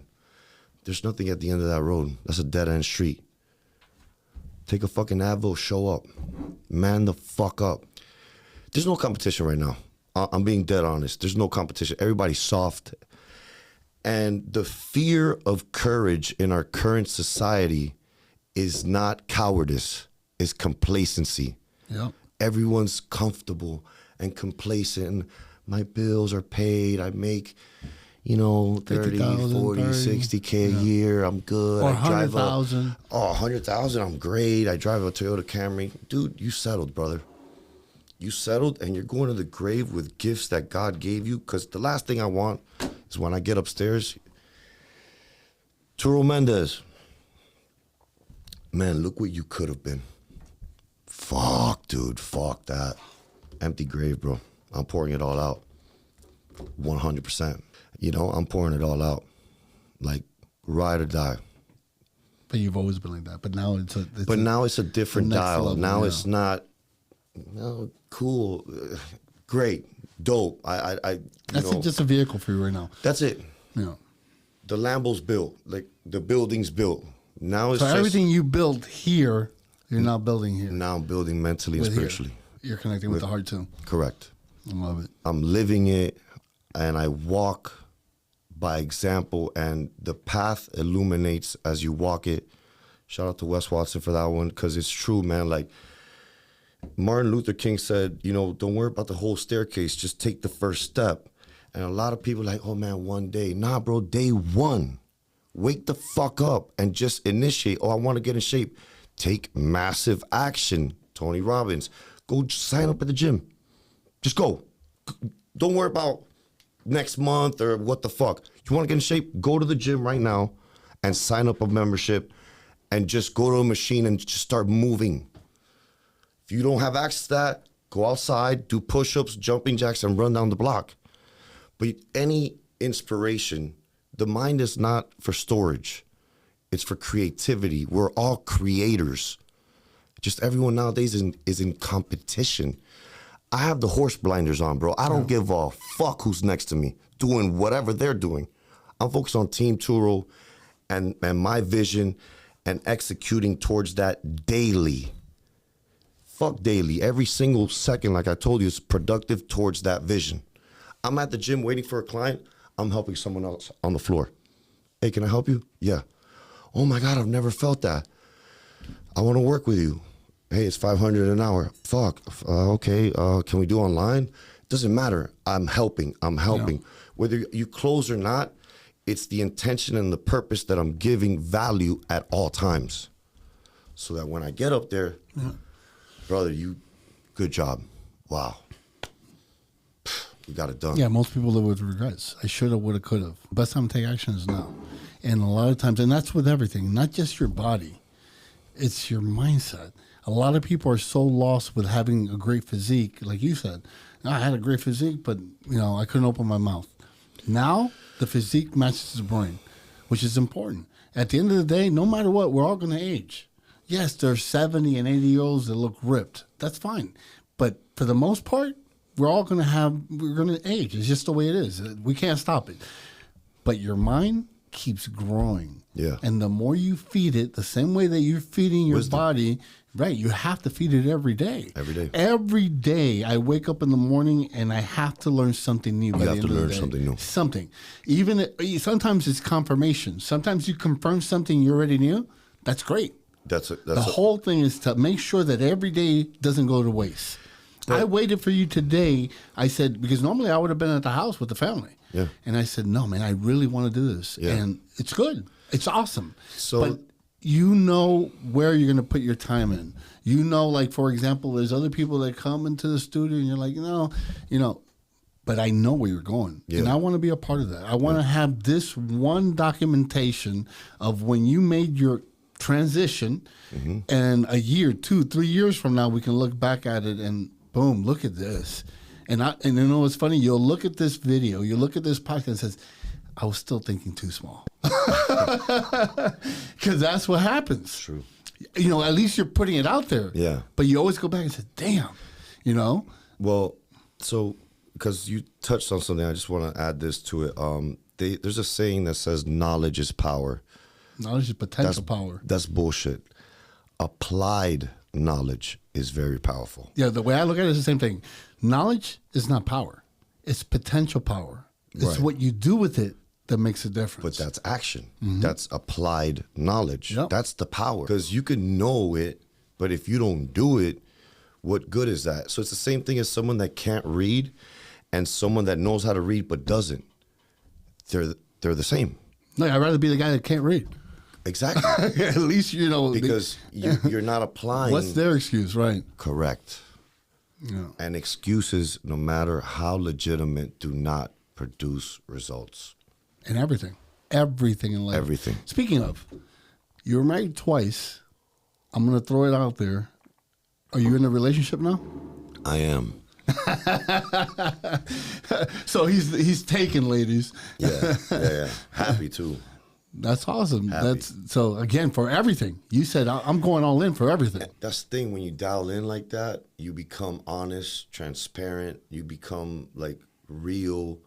There's nothing at the end of that road. That's a dead end street. Take a fucking Advil, show up. Man the fuck up. There's no competition right now. I'm being dead honest. There's no competition. Everybody's soft. And the fear of courage in our current society is not cowardice, it's complacency. Yep. Everyone's comfortable and complacent. My bills are paid. I make, 30, 40, 60K a year. I'm good. Or I drive 100,000. 100,000. I'm great. I drive a Toyota Camry. Dude, you settled, brother. You settled, and you're going to the grave with gifts that God gave you. Because the last thing I want is when I get upstairs, Arturo Mendez. Man, look what you could have been. Fuck, dude. Fuck that. Empty grave, bro. I'm pouring it all out. 100%. I'm pouring it all out. Like, ride or die. But you've always been like that. But now now it's a different dial. level, now yeah. it's not, cool, great, dope. That's just a vehicle for you right now. That's it. Yeah. The Lambo's built. Like, the building's built. Now it's So just, everything you built here, you're now building here. now I'm building mentally and With here. spiritually. You're connecting with the heart too. Correct. I love it. I'm living it, and I walk by example, and the path illuminates as you walk it. Shout out to Wes Watson for that one, because it's true, man. Like, Martin Luther King said, don't worry about the whole staircase, just take the first step. And a lot of people are like, oh man, one day. Nah, bro, day one. Wake the fuck up and just initiate. Oh, I want to get in shape. Take massive action. Tony Robbins. Go sign up at the gym. Just go. Don't worry about next month or what the fuck. You want to get in shape? Go to the gym right now and sign up a membership and just go to a machine and just start moving. If you don't have access to that, go outside, do push-ups, jumping jacks, and run down the block. But any inspiration, the mind is not for storage. It's for creativity. We're all creators. Just everyone nowadays is in competition. I have the horse blinders on, bro. I don't give a fuck who's next to me doing whatever they're doing. I'm focused on Team Turo and my vision and executing towards that daily. Fuck daily. Every single second, like I told you, is productive towards that vision. I'm at the gym waiting for a client. I'm helping someone else on the floor. Hey, can I help you? Yeah. Oh my God, I've never felt that. I want to work with you. Hey, it's $500 an hour. Fuck. Okay. Can we do online? Doesn't matter. I'm helping. Yeah. Whether you close or not, it's the intention and the purpose that I'm giving value at all times. So that when I get up there, brother, good job. Wow. You got it done. Yeah, most people live with regrets. I should have, would have, could have. Best time to take action is now. And a lot of times, and that's with everything, not just your body, it's your mindset. A lot of people are so lost with having a great physique. Like you said, I had a great physique, but I couldn't open my mouth. Now, the physique matches the brain, which is important. At the end of the day, no matter what, we're all going to age. Yes, there's 70 and 80-year-olds that look ripped. That's fine. But for the most part, we're going to age. It's just the way it is. We can't stop it. But your mind keeps growing. Yeah. And the more you feed it, the same way that you're feeding your body, right, you have to feed it every day. Every day. Every day I wake up in the morning and I have to learn something new. You have to learn something new. Something. Sometimes it's confirmation. Sometimes you confirm something you already knew. That's great. The whole thing is to make sure that every day doesn't go to waste. I waited for you today. I said, because normally I would have been at the house with the family. Yeah. And I said, no, man, I really want to do this. Yeah. And it's good. It's awesome. So, but you know where you're going to put your time in. Like, for example, there's other people that come into the studio and you're like, but I know where you're going. Yeah. And I want to be a part of that. I want to have this one documentation of when you made your transition, and a year, 2, 3 years from now, we can look back at it and boom, look at this. And you know what's funny? You'll look at this video, you look at this podcast and says, I was still thinking too small. Because that's what happens. True. At least you're putting it out there. Yeah. But you always go back and say, damn, Well, so, because you touched on something, I just want to add this to it. There's a saying that says knowledge is power. Knowledge is potential power. That's bullshit. Applied knowledge is very powerful. Yeah, the way I look at it is the same thing. Knowledge is not power. It's potential power. It's what you do with it that makes a difference. But that's action. That's applied knowledge. Yep. That's the power. Because you can know it, but if you don't do it, what good is that? So it's the same thing as someone that can't read and someone that knows how to read but doesn't. They're the same. No, I'd rather be the guy that can't read. Exactly. At least, because you're not applying. What's their excuse, right? Correct. Yeah. And excuses, no matter how legitimate, do not produce results. And everything in life. Everything. Speaking of, you were married twice. I'm going to throw it out there. Are you in a relationship now? I am. So he's taken, ladies. Yeah. Happy too. That's awesome. Happy. So again, for everything. You said I'm going all in for everything. That's the thing, when you dial in like that, you become honest, transparent, you become like real.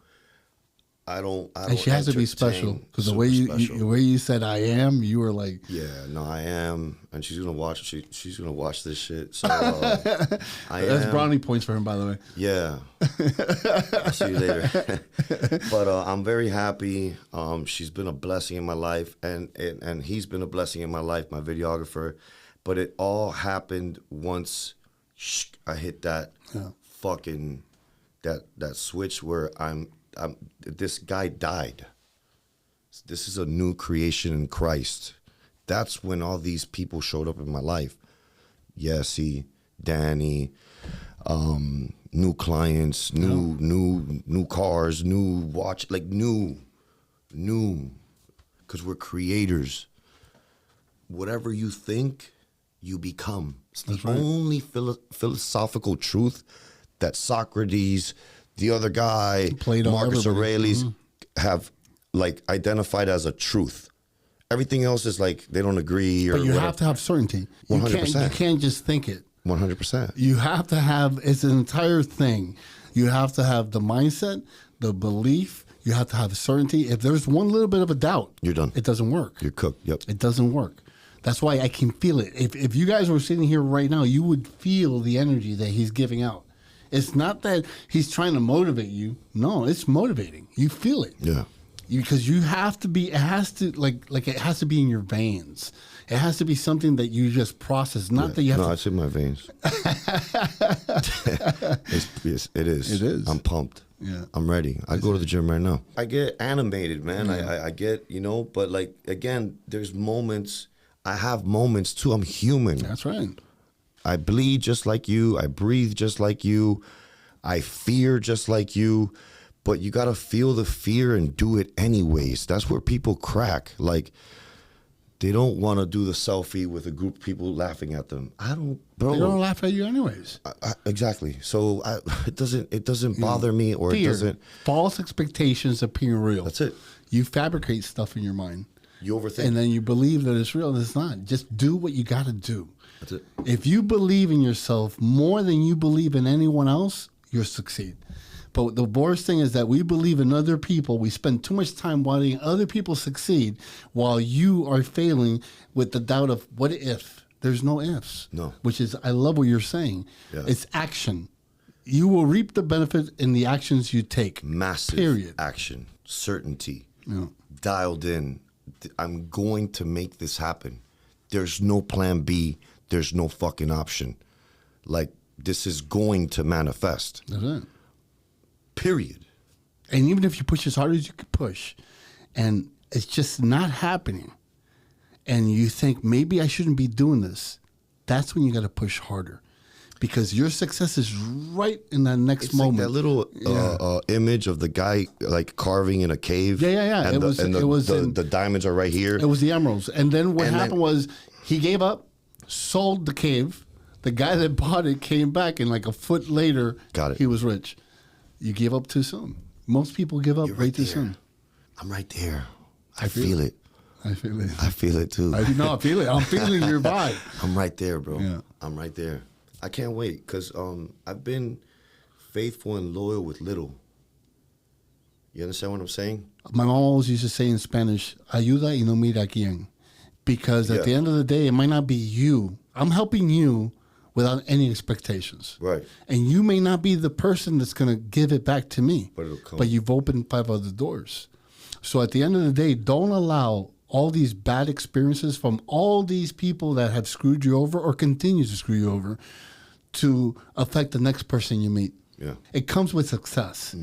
I don't And she has to be special, because the way you said I am, you were like, yeah, no, I am, and she's gonna watch. She's gonna watch this shit. So that's brownie points for him, by the way. Yeah, I'll see you later. But I'm very happy. She's been a blessing in my life, and he's been a blessing in my life, my videographer. But it all happened once I hit that fucking that switch where this guy died. This is a new creation in Christ. That's when all these people showed up in my life. Yessie, Danny, new clients, new cars, new watch, like new, because we're creators. Whatever you think, you become. It's the only philosophical truth that Socrates, the other guy, Plato, Marcus everybody. Aurelius have like identified as a truth. Everything else is like they don't agree. Or But you whatever. have to have certainty. 100%. You can't just think it. 100%. You have to have, it's an entire thing. You have to have the mindset, the belief. You have to have certainty. If there's one little bit of a doubt, You're done. It doesn't work. You're cooked. Yep. It doesn't work. That's why I can feel it. If you guys were sitting here right now, you would feel the energy that he's giving out. It's not that he's trying to motivate you. No, it's motivating. You feel it. Yeah. Because you have to be, it has to, like it has to be in your veins. It has to be something that you just process, not that you have No, to. it's in my veins. It is. It is. I'm pumped. Yeah. I'm ready. I go to the gym right now. I get animated, man. I get, but like, again, there's moments. I have moments too. I'm human. That's right. I bleed just like you. I breathe just like you. I fear just like you. But you got to feel the fear and do it anyways. That's where people crack. Like, they don't want to do the selfie with a group of people laughing at them. I don't, bro. They don't laugh at you anyways. Exactly. So it doesn't bother me, or Fear. it doesn't. False expectations appear real. That's it. You fabricate stuff in your mind. You overthink. And then you believe that it's real and it's not. Just do what you got to do. That's it. If you believe in yourself more than you believe in anyone else, you'll succeed. But the worst thing is that we believe in other people. We spend too much time wanting other people succeed while you are failing with the doubt of what if? There's no ifs. No. Which is, I love what you're saying. Yeah. It's action. You will reap the benefit in the actions you take. Massive Period. action, certainty, Yeah. dialed in. I'm going to make this happen. There's no plan B. There's no fucking option. Like, this is going to manifest. That's it. Period. And even if you push as hard as you can push, and it's just not happening, and you think, maybe I shouldn't be doing this, that's when you got to push harder. Because your success is right in that next It's moment. like that little image of the guy like carving in a cave. Yeah. And The the diamonds are right here. It was the emeralds. And then what And happened then- was he gave up, sold the cave. The guy that bought it came back, and like a foot later, Got it. he was rich. You gave up too soon. Most people give up You're way too there. soon. I'm right there. I feel it. I feel it. I feel it too. I feel it. I'm feeling your vibe. I'm right there, bro. Yeah. I'm right there. I can't wait because I've been faithful and loyal with little. You understand what I'm saying? My mom always used to say in Spanish, ayuda y no mira quién. Because at Yeah. the end of the day, it might not be you. I'm helping you without any expectations. Right. And you may not be the person that's going to give it back to me. But it'll come. But you've opened 5 other doors. So at the end of the day, don't allow all these bad experiences from all these people that have screwed you over or continue to screw you over to affect the next person you meet. Yeah. It comes with success.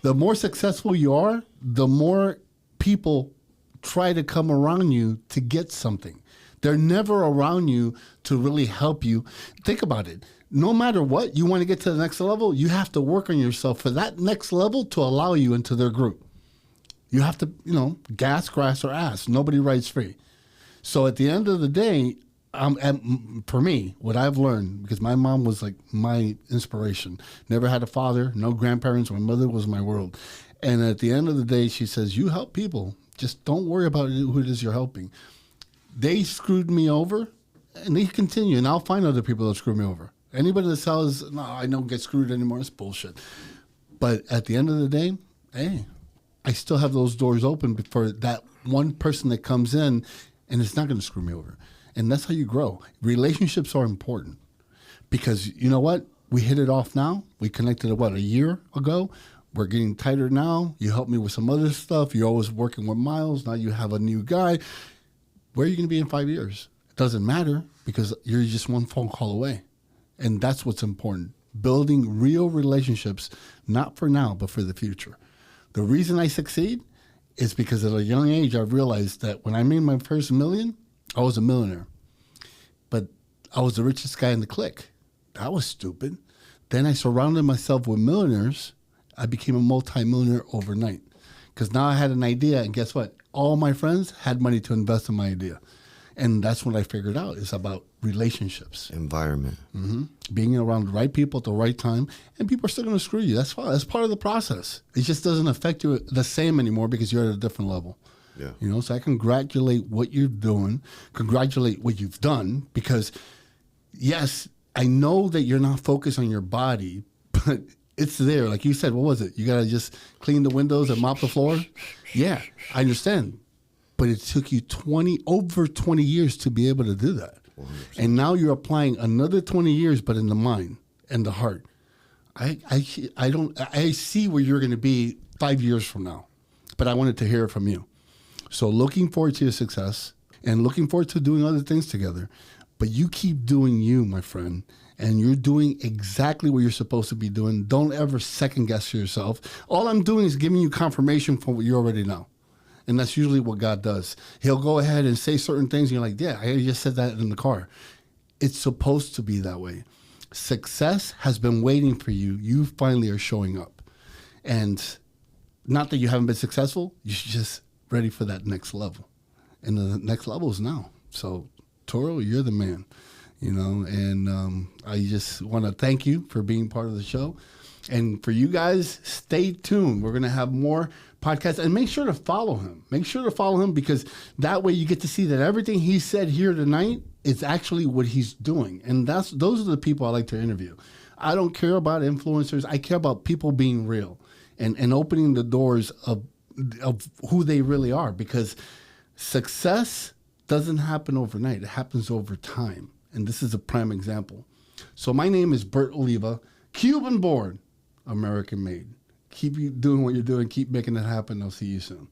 The more successful you are, the more people try to come around you to get something. They're never around you to really help you. Think about it. No matter what, you want to get to the next level, you have to work on yourself for that next level to allow you into their group. You have to, gas, grass, or ass. Nobody rides free. So at the end of the day, for me, what I've learned, because my mom was like my inspiration. Never had a father, no grandparents. My mother was my world. And at the end of the day, she says, you help people. Just don't worry about who it is you're helping. They screwed me over, and they continue. And I'll find other people that screw me over. Anybody that says, no, I don't get screwed anymore, it's bullshit. But at the end of the day, hey, I still have those doors open for that one person that comes in, and it's not going to screw me over. And that's how you grow. Relationships are important because you know what? We hit it off now. We connected, a year ago? We're getting tighter now. You helped me with some other stuff. You're always working with Miles. Now you have a new guy. Where are you going to be in 5 years? It doesn't matter because you're just one phone call away. And that's what's important. Building real relationships, not for now, but for the future. The reason I succeed is because at a young age, I realized that when I made my first million, I was a millionaire. But I was the richest guy in the clique. That was stupid. Then I surrounded myself with millionaires. I became a multi-millionaire overnight. Because now I had an idea, and guess what? All my friends had money to invest in my idea. And that's what I figured out. It's about relationships. Environment. Being around the right people at the right time. And people are still going to screw you. That's fine. That's part of the process. It just doesn't affect you the same anymore because you're at a different level. Yeah. You know, so I congratulate what you're doing, congratulate what you've done, because yes, I know that you're not focused on your body, but it's there. Like you said, what was it? You got to just clean the windows and mop the floor? Yeah, I understand. But it took you over 20 years to be able to do that. 100%. And now you're applying another 20 years, but in the mind and the heart. I see where you're going to be 5 years from now, but I wanted to hear it from you. So looking forward to your success and looking forward to doing other things together. But you keep doing you, my friend, and you're doing exactly what you're supposed to be doing. Don't ever second guess yourself. All I'm doing is giving you confirmation for what you already know. And that's usually what God does. He'll go ahead and say certain things, and you're like, yeah, I just said that in the car. It's supposed to be that way. Success has been waiting for you. You finally are showing up. And not that you haven't been successful, you're just ready for that next level. And the next level is now. So, Turo, you're the man, you know, and I just want to thank you for being part of the show. And for you guys, stay tuned. We're going to have more podcasts, and make sure to follow him. Make sure to follow him, because that way you get to see that everything he said here tonight is actually what he's doing. And those are the people I like to interview. I don't care about influencers. I care about people being real and opening the doors of who they really are, because success doesn't happen overnight. It happens over time. And this is a prime example. So my name is Bert Oliva, Cuban born, American made. Keep doing what you're doing. Keep making it happen. I'll see you soon.